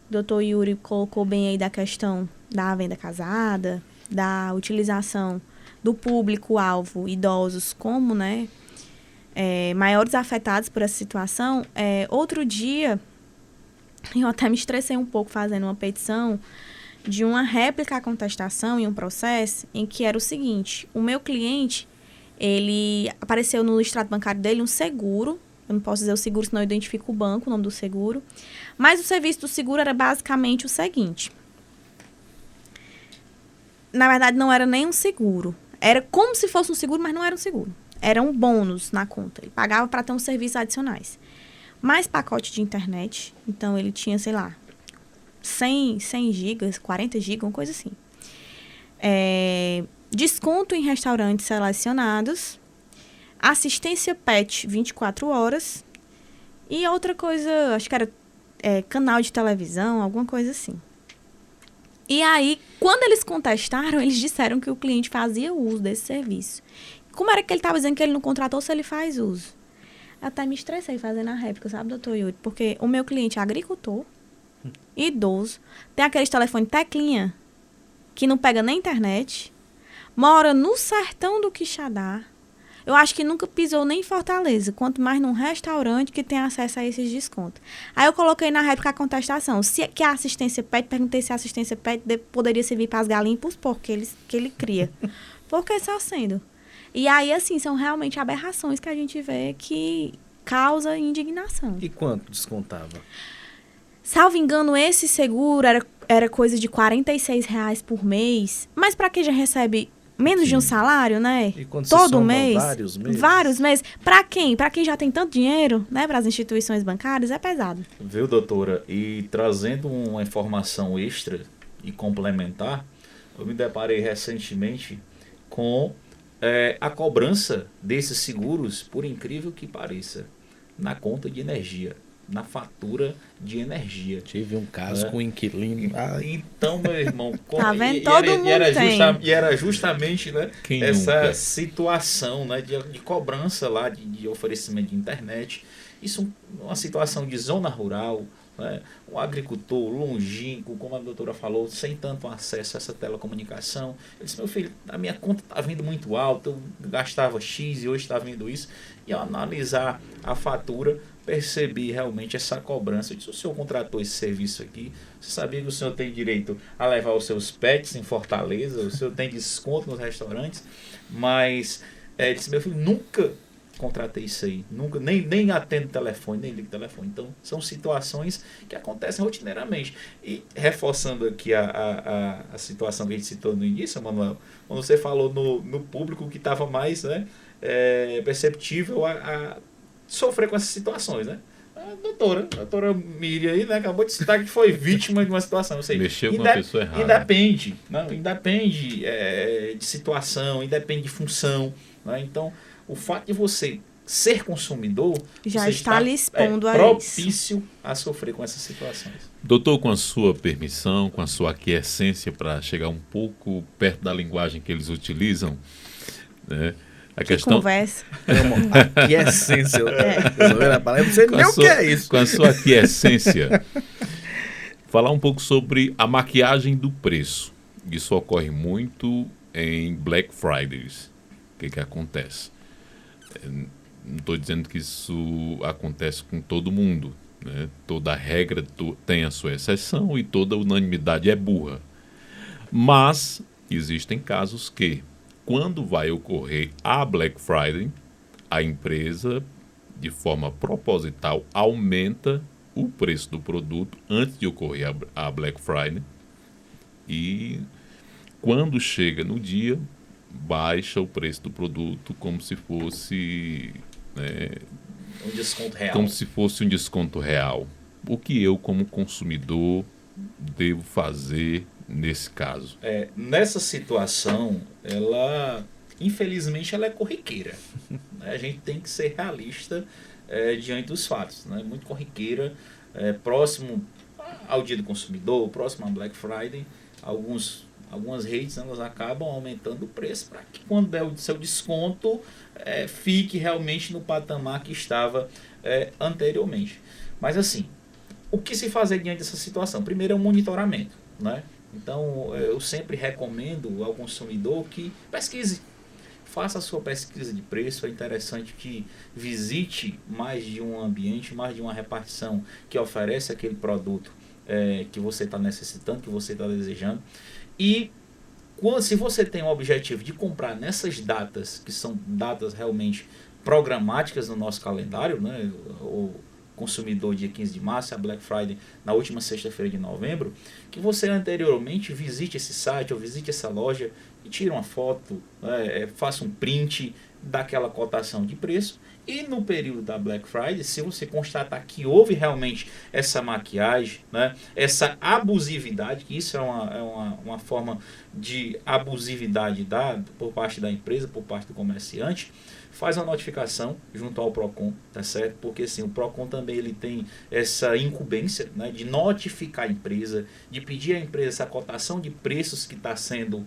O doutor Yuri colocou bem aí da questão da venda casada, da utilização do público-alvo, idosos, como, né, maiores afetados por essa situação. Outro dia, eu até me estressei um pouco fazendo uma petição de uma réplica à contestação em um processo em que era o seguinte: o meu cliente, ele apareceu no extrato bancário dele um seguro, eu não posso dizer o seguro, senão eu identifico o banco, o nome do seguro, mas o serviço do seguro era basicamente o seguinte: na verdade, não era nem um seguro. Era como se fosse um seguro, mas não era um seguro. Era um bônus na conta. Ele pagava para ter uns serviços adicionais. mais pacote de internet. Então, ele tinha, sei lá, 100 gigas, 40 gigas, uma coisa assim. Desconto em restaurantes selecionados, assistência pet 24 horas e outra coisa, acho que era canal de televisão, alguma coisa assim. E aí, quando eles contestaram, eles disseram que o cliente fazia uso desse serviço. Como era que ele estava dizendo que ele não contratou se ele faz uso? Até me estressei fazendo a réplica, sabe, doutor Yuri? Porque o meu cliente é agricultor, idoso, tem aqueles telefone teclinha, que não pega nem internet, mora no sertão do Quixadá. Eu acho que nunca pisou nem em Fortaleza, quanto mais num restaurante que tem acesso a esses descontos. Aí eu coloquei na réplica a contestação. Que a assistência pet, perguntei se a assistência pet poderia servir para as galinhas e para os porcos que ele cria. Por que só sendo? E aí, assim, são realmente aberrações que a gente vê que causa indignação. E quanto descontava? Salvo engano, esse seguro era coisa de R$46 por mês. Mas para quem já recebe menos de um salário, né? E quando todo se mês, vários meses? Vários meses. Para quem? Para quem já tem tanto dinheiro, né? Para as instituições bancárias, é pesado. Viu, doutora? E trazendo uma informação extra e complementar, eu me deparei recentemente com a cobrança desses seguros, por incrível que pareça, na conta de energia, na fatura de energia. Tive um caso com um inquilino. Então, meu irmão, tá vendo? Todo mundo tem. E era justamente, né, essa nunca? Situação, né, de cobrança lá, de oferecimento de internet. Isso é uma situação de zona rural, né, um agricultor longínquo, como a doutora falou, sem tanto acesso a essa telecomunicação. Ele disse, meu filho, a minha conta está vindo muito alta, eu gastava X e hoje está vindo isso. E ao analisar a fatura, percebi realmente essa cobrança. Eu disse, o senhor contratou esse serviço aqui, você sabia que o senhor tem direito a levar os seus pets em Fortaleza, o senhor tem desconto nos restaurantes, mas disse, meu filho, nunca contratei isso aí, nunca, nem atendo telefone, nem ligo telefone. Então, são situações que acontecem rotineiramente. E reforçando aqui a situação que a gente citou no início, Manuel, quando você falou no público que estava mais, né, perceptível a sofrer com essas situações, né? A doutora Miriam aí, né, acabou de citar que foi vítima de uma situação. Ou seja, mexeu com a pessoa errada. Independe de situação, independe de função, né? Então, o fato de você ser consumidor já você está lhe expondo a propício a sofrer com essas situações. Doutor, com a sua permissão, com a sua aquiescência para chegar um pouco perto da linguagem que eles utilizam, né? A questão... conversa. Aquiescência. Eu não sei nem o que é isso. Com a sua aquiescência, falar um pouco sobre a maquiagem do preço. Isso ocorre muito em Black Fridays. O que acontece? Não estou dizendo que isso acontece com todo mundo, né? Toda regra tem a sua exceção e toda unanimidade é burra. Mas existem casos que, quando vai ocorrer a Black Friday, a empresa, de forma proposital, aumenta o preço do produto antes de ocorrer a Black Friday. E quando chega no dia, baixa o preço do produto como se fosse... um desconto real. Como se fosse um desconto real. O que eu, como consumidor, devo fazer nesse caso? Nessa situação, infelizmente, ela é corriqueira. A gente tem que ser realista diante dos fatos. Né? Muito corriqueira, próximo ao Dia do Consumidor, próximo à Black Friday, algumas redes, elas acabam aumentando o preço para que, quando der o seu desconto, fique realmente no patamar que estava anteriormente. Mas, assim, o que se fazer diante dessa situação? Primeiro é o monitoramento, né? Então, eu sempre recomendo ao consumidor que pesquise, faça a sua pesquisa de preço. É interessante que visite mais de um ambiente, mais de uma repartição que oferece aquele produto que você está necessitando, que você está desejando. E se você tem o objetivo de comprar nessas datas, que são datas realmente programáticas no nosso calendário, né? O consumidor dia 15 de março, a Black Friday na última sexta-feira de novembro, que você anteriormente visite esse site ou visite essa loja e tire uma foto, faça um print daquela cotação de preço E no período da Black Friday, se você constatar que houve realmente essa maquiagem, né, essa abusividade, que isso é uma forma de abusividade dada por parte da empresa, por parte do comerciante, faz uma notificação junto ao PROCON, tá certo? Porque assim, o PROCON também ele tem essa incumbência, né, de notificar a empresa, de pedir à empresa essa cotação de preços que está sendo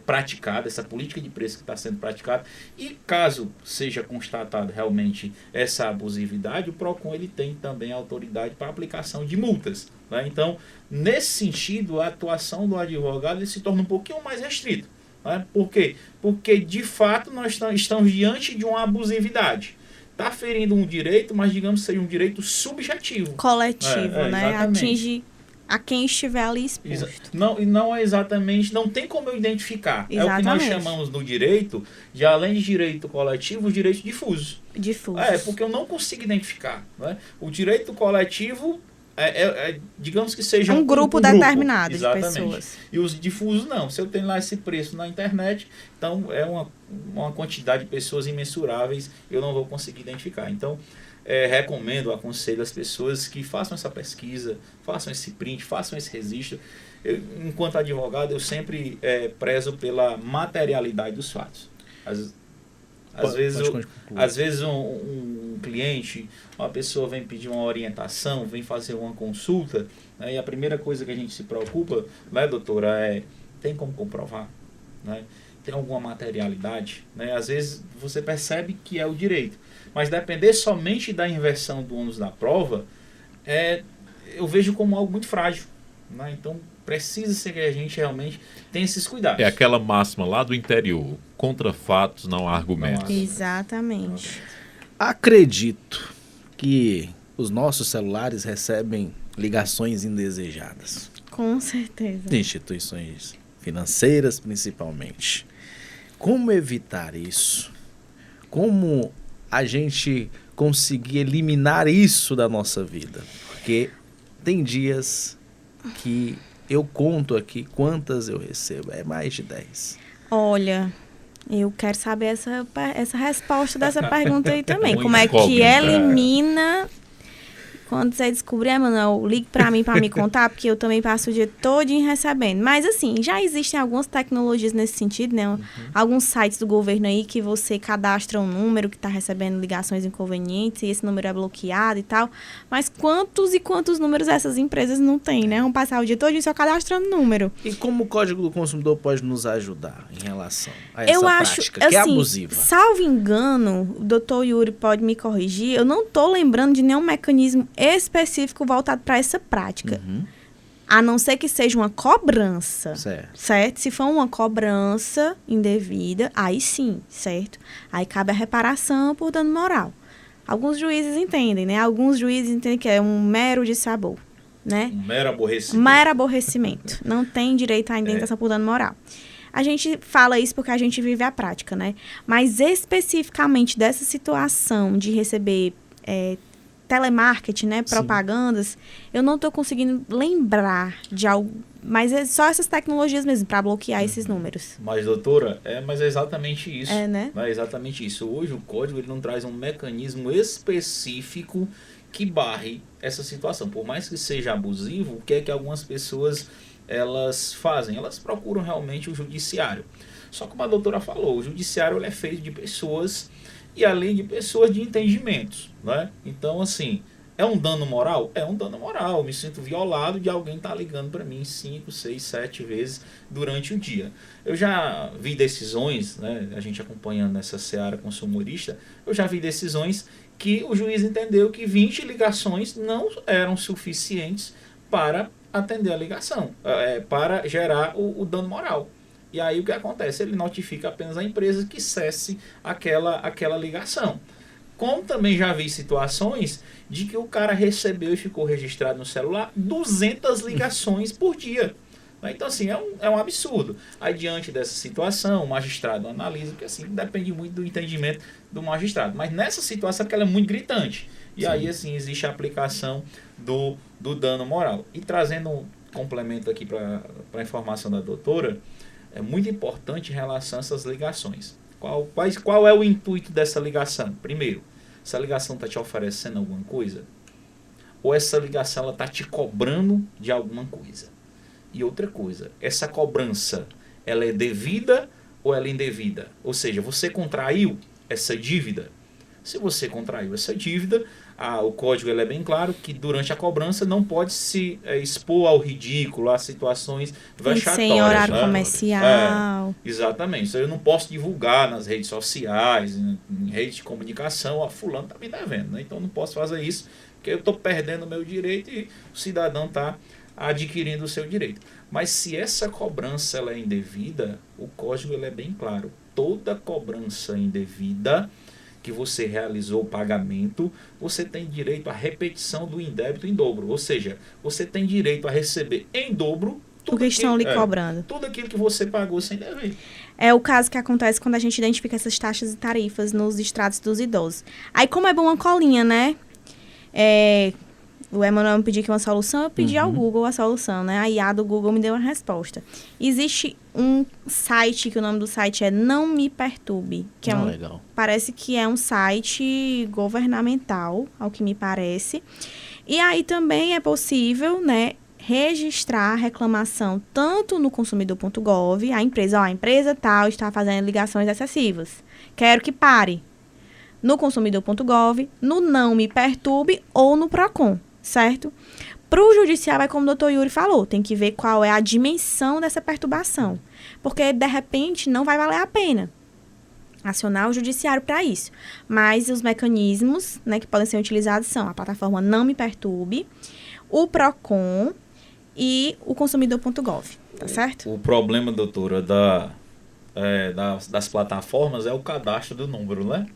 praticada, essa política de preço que está sendo praticada, e caso seja constatado realmente essa abusividade, o PROCON ele tem também a autoridade para aplicação de multas, né? Então, nesse sentido, a atuação do advogado ele se torna um pouquinho mais restrito. Né? Por quê? Porque, de fato, nós estamos diante de uma abusividade. Está ferindo um direito, mas digamos que seja um direito subjetivo. Coletivo, né? Atinge a quem estiver ali exposto. Não é exatamente, não tem como eu identificar. Exatamente. É o que nós chamamos no direito, de além de direito coletivo, os direitos difusos. Porque eu não consigo identificar. Né? O direito coletivo digamos que seja um grupo determinado de pessoas. E os difusos não. Se eu tenho lá esse preço na internet, então é uma quantidade de pessoas imensuráveis, eu não vou conseguir identificar. Então, recomendo, aconselho as pessoas que façam essa pesquisa, façam esse print, façam esse registro. Enquanto advogado, eu sempre prezo pela materialidade dos fatos. Às vezes um cliente, uma pessoa vem pedir uma orientação, vem fazer uma consulta, né, e a primeira coisa que a gente se preocupa, né, doutora, tem como comprovar? Né? Tem alguma materialidade? Né? Às vezes você percebe que é o direito, mas depender somente da inversão do ônus da prova, eu vejo como algo muito frágil. Né? Então, precisa ser que a gente realmente tenha esses cuidados. É aquela máxima lá do interior, contra fatos não há argumentos. Exatamente. Acredito que os nossos celulares recebem ligações indesejadas. Com certeza. De instituições financeiras, principalmente. Como evitar isso? Como a gente conseguir eliminar isso da nossa vida? Porque tem dias que eu conto aqui quantas eu recebo. É mais de 10. Olha, eu quero saber essa resposta dessa pergunta aí também. Como é que elimina... Quando você descobrir, Manuel, ligue para mim para me contar, porque eu também passo o dia todinho recebendo. Mas, assim, já existem algumas tecnologias nesse sentido, né? Alguns sites do governo aí que você cadastra um número que está recebendo ligações inconvenientes e esse número é bloqueado e tal. Mas quantos e quantos números essas empresas não têm, né? Vão passar o dia todinho só cadastrando número. E como o Código do Consumidor pode nos ajudar em relação a essa prática, que é abusiva? Salvo engano, o doutor Yuri pode me corrigir, eu não estou lembrando de nenhum mecanismo específico voltado para essa prática. A não ser que seja uma cobrança. Certo? Se for uma cobrança indevida, aí sim, certo? Aí cabe a reparação por dano moral. Alguns juízes entendem, né? Alguns juízes entendem que é um mero dissabor, né? Um mero aborrecimento. Mero aborrecimento. Não tem direito à indenização por dano moral. A gente fala isso porque a gente vive a prática, né? Mas especificamente dessa situação de receber telemarketing, né, propagandas, eu não estou conseguindo lembrar de algo, mas é só essas tecnologias mesmo para bloquear esses números. Mas, doutora, mas é exatamente isso. Né? É exatamente isso. Hoje o código ele não traz um mecanismo específico que barre essa situação. Por mais que seja abusivo, o que é que algumas pessoas elas fazem? Elas procuram realmente o judiciário. Só como a doutora falou, o judiciário ele é feito de pessoas e além de pessoas de entendimentos, né? Então, assim, é um dano moral? É um dano moral. Eu me sinto violado de alguém estar ligando para mim 5, 6, 7 vezes durante o dia. Eu já vi decisões, né? A gente acompanhando essa seara consumorista, eu já vi decisões que o juiz entendeu que 20 ligações não eram suficientes para atender a ligação, para gerar o dano moral. E aí o que acontece? Ele notifica apenas a empresa que cesse aquela ligação. Como também já vi situações de que o cara recebeu e ficou registrado no celular 200 ligações por dia. Então, assim, é um absurdo. Aí, diante dessa situação, o magistrado analisa, porque assim, depende muito do entendimento do magistrado. Mas nessa situação, porque ela é muito gritante. E Sim. Aí, assim, existe a aplicação do dano moral. E trazendo um complemento aqui para a informação da doutora, é muito importante em relação a essas ligações. Qual é o intuito dessa ligação? Primeiro, essa ligação está te oferecendo alguma coisa? Ou essa ligação está te cobrando de alguma coisa? E outra coisa, essa cobrança, ela é devida ou ela é indevida? Ou seja, você contraiu essa dívida? Se você contraiu essa dívida, o código é bem claro que durante a cobrança não pode se expor ao ridículo, a situações vexatórias. Sem horário comercial. Exatamente. Eu não posso divulgar nas redes sociais, em redes de comunicação, fulano está me devendo. Né? Então eu não posso fazer isso, porque eu estou perdendo o meu direito e o cidadão está adquirindo o seu direito. Mas se essa cobrança ela é indevida, o código é bem claro. Toda cobrança indevida que você realizou o pagamento, você tem direito à repetição do indébito em dobro. Ou seja, você tem direito a receber em dobro tudo que estão lhe cobrando. Tudo aquilo que você pagou sem dever. É o caso que acontece quando a gente identifica essas taxas e tarifas nos extratos dos idosos. Aí, como é bom uma colinha, né? O Emanuel me pediu aqui uma solução, eu pedi ao Google a solução, né? A IA do Google me deu uma resposta. Existe um site, que o nome do site é Não Me Perturbe, que é legal. Parece que é um site governamental, ao que me parece. E aí também é possível, né, registrar a reclamação tanto no consumidor.gov, a empresa tal está fazendo ligações excessivas. Quero que pare. No consumidor.gov, no Não Me Perturbe ou no Procon. Certo? Para o judiciário, é como o doutor Yuri falou, tem que ver qual é a dimensão dessa perturbação. Porque, de repente, não vai valer a pena acionar o judiciário para isso. Mas os mecanismos, né, que podem ser utilizados são a plataforma Não Me Perturbe, o Procon e o consumidor.gov. Tá certo? O problema, doutora, das plataformas é o cadastro do número, né?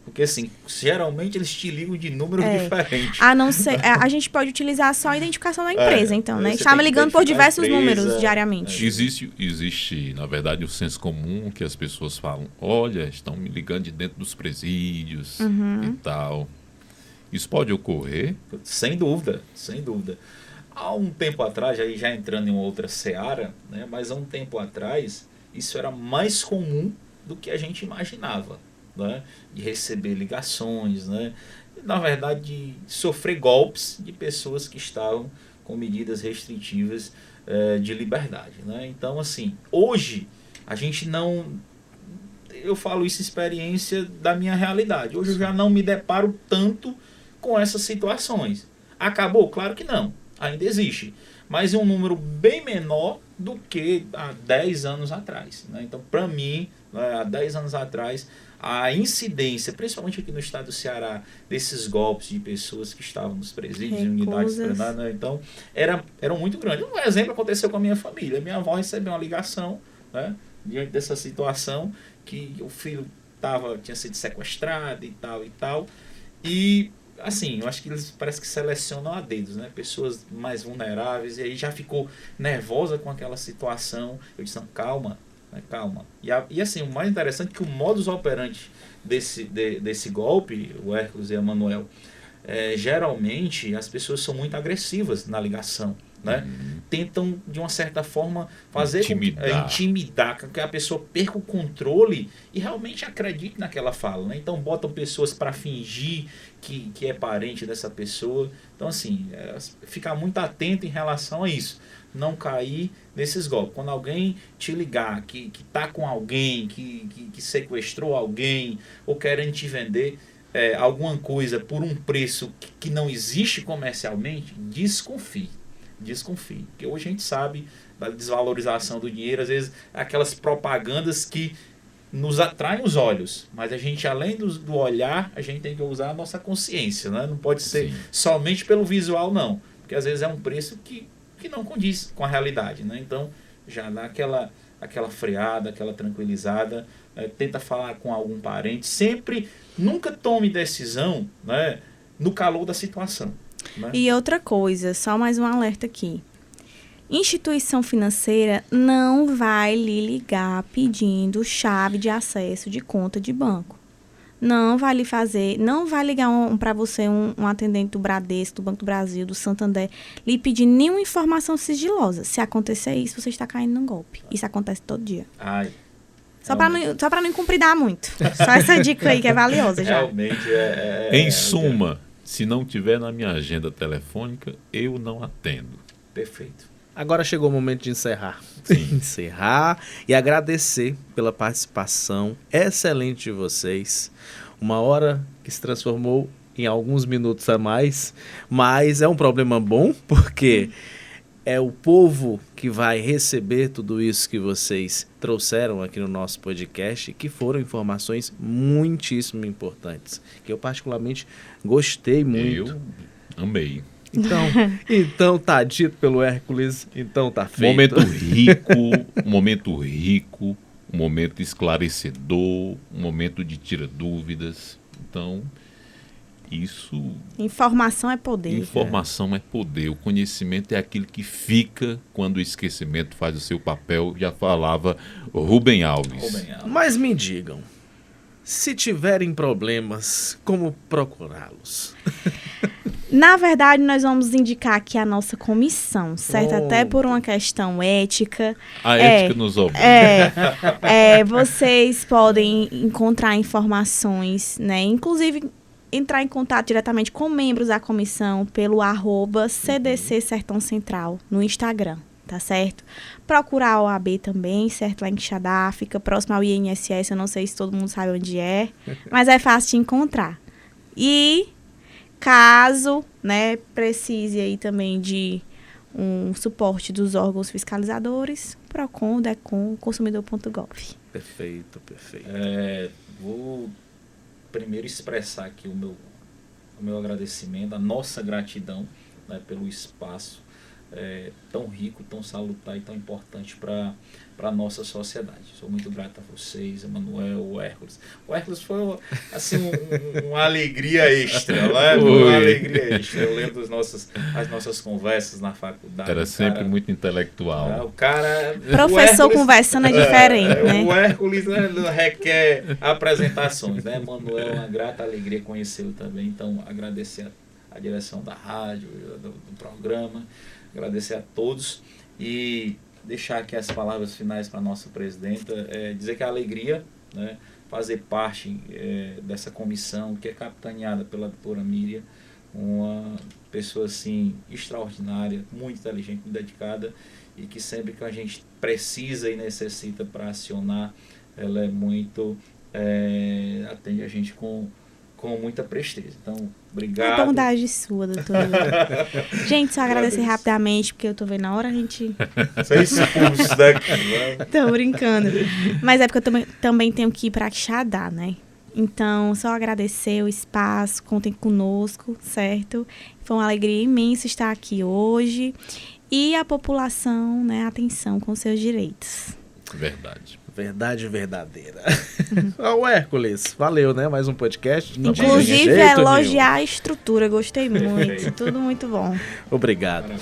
Porque, assim, geralmente eles te ligam de números diferentes. A não ser, a gente pode utilizar só a identificação da empresa, então, né? Está me ligando por diversos números diariamente. Existe, na verdade, o senso comum que as pessoas falam, olha, estão me ligando de dentro dos presídios e tal. Isso pode ocorrer? Sem dúvida, sem dúvida. Há um tempo atrás, aí já entrando em outra seara, né? Mas há um tempo atrás, isso era mais comum do que a gente imaginava. Né, de receber ligações, né, na verdade de sofrer golpes de pessoas que estavam com medidas restritivas de liberdade. Né? Então, assim, hoje a gente não... Eu falo isso experiência da minha realidade. Hoje eu já não me deparo tanto com essas situações. Acabou? Claro que não. Ainda existe. Mas é um número bem menor do que há 10 anos atrás. Né? Então, para mim, há 10 anos atrás, a incidência, principalmente aqui no estado do Ceará, desses golpes de pessoas que estavam nos presídios, em unidades privadas, né? Então, eram muito grandes. Um exemplo aconteceu com a minha família. Minha avó recebeu uma ligação, né, diante dessa situação, que o filho tinha sido sequestrado e tal. E, assim, eu acho que eles parece que selecionam a dedos, né? Pessoas mais vulneráveis, e aí já ficou nervosa com aquela situação. Eu disse, não, calma. E assim, o mais interessante é que o modus operandi desse golpe, o Hércules e a Emanuel, geralmente as pessoas são muito agressivas na ligação. Né? Tentam, de uma certa forma, intimidar, que a pessoa perca o controle e realmente acredite naquela fala. Né? Então, botam pessoas para fingir que é parente dessa pessoa. Então, assim, ficar muito atento em relação a isso. Não cair nesses golpes. Quando alguém te ligar que está com alguém, que sequestrou alguém, ou querem te vender alguma coisa por um preço que não existe comercialmente, desconfie. Porque hoje a gente sabe da desvalorização do dinheiro, às vezes aquelas propagandas que nos atraem os olhos, mas a gente, além do olhar, a gente tem que usar a nossa consciência, né? Não pode ser somente pelo visual, não, porque às vezes é um preço que não condiz com a realidade, né? Então já dá aquela freada, aquela tranquilizada, tenta falar com algum parente, nunca tome decisão, né, no calor da situação. Né? E outra coisa, só mais um alerta aqui. Instituição financeira não vai lhe ligar pedindo chave de acesso de conta de banco. Não vai ligar para você um atendente do Bradesco, do Banco do Brasil, do Santander, lhe pedir nenhuma informação sigilosa. Se acontecer isso, você está caindo num golpe. Isso acontece todo dia. Só para não incumpridar muito. Só essa dica aí que é valiosa já. Realmente Em suma, se não tiver na minha agenda telefônica, eu não atendo. Perfeito. Agora chegou o momento de encerrar. Sim. Encerrar e agradecer pela participação excelente de vocês. Uma hora que se transformou em alguns minutos a mais, mas é um problema bom, porque é o povo que vai receber tudo isso que vocês trouxeram aqui no nosso podcast, que foram informações muitíssimo importantes, que eu particularmente gostei muito. Eu amei. Então tá dito pelo Hércules, então tá feito. Momento rico, um momento esclarecedor, um momento de tira dúvidas. Então, isso... Informação é poder. Informação é poder. O conhecimento é aquilo que fica quando o esquecimento faz o seu papel. Já falava Rubem Alves. Mas me digam, se tiverem problemas, como procurá-los? Na verdade, nós vamos indicar aqui a nossa comissão, certo? Até por uma questão ética. A ética nos obriga. Vocês podem encontrar informações, né? Inclusive, entrar em contato diretamente com membros da comissão pelo @CDC Sertão Central no Instagram, tá certo? Procurar a OAB também, certo? Lá em Quixadá, fica próximo ao INSS, eu não sei se todo mundo sabe onde é, mas é fácil de encontrar. E caso, né, precise aí também de um suporte dos órgãos fiscalizadores, Procon, Decon, consumidor.gov. Perfeito. Vou primeiro expressar aqui o meu agradecimento, a nossa gratidão, né, pelo espaço tão rico, tão salutar e tão importante para a nossa sociedade. Sou muito grato a vocês, Emanuel, o Hércules. O Hércules foi assim, uma alegria extra, né? Uma alegria extra. Eu lembro as nossas conversas na faculdade. Era sempre muito intelectual. O cara... Professor conversando é diferente, né? O Hércules requer apresentações, né? Emanuel, é uma grata alegria conhecê-lo também. Então, agradecer a direção da rádio, do programa, agradecer a todos e deixar aqui as palavras finais para a nossa presidenta, dizer que é alegria, né, fazer parte dessa comissão que é capitaneada pela doutora Miriam, uma pessoa assim extraordinária, muito inteligente, muito dedicada e que sempre que a gente precisa e necessita para acionar, ela é muito, atende a gente com muita presteza. Então, obrigado. É bondade sua, doutora. Gente, só agradecer rapidamente, porque eu tô vendo a hora a gente... Sem expulso daqui, né? Tô brincando. Mas é porque eu também tenho que ir para Quixadá, né? Então, só agradecer o espaço, contem conosco, certo? Foi uma alegria imensa estar aqui hoje. E a população, né, atenção com seus direitos. Verdade verdadeira. O Hércules, valeu, né? Mais um podcast. Inclusive, elogiar a estrutura, gostei muito. Tudo muito bom. Obrigado.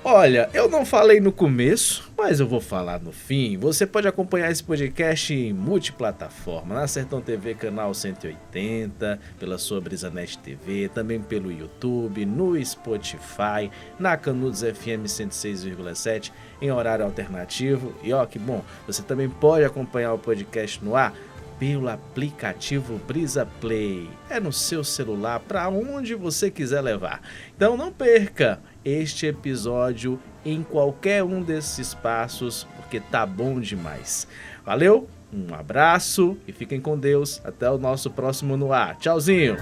Olha, eu não falei no começo, mas eu vou falar no fim. Você pode acompanhar esse podcast em multiplataforma, na Sertão TV, canal 180, pela sua Brisanet TV, também pelo YouTube, no Spotify, na Canudos FM 106,7, em horário alternativo. E ó, que bom, você também pode acompanhar o podcast no ar pelo aplicativo Brisa Play. É no seu celular, para onde você quiser levar. Então não perca este episódio em qualquer um desses espaços, porque tá bom demais. Valeu, um abraço e fiquem com Deus. Até o nosso próximo No Ar. Tchauzinho!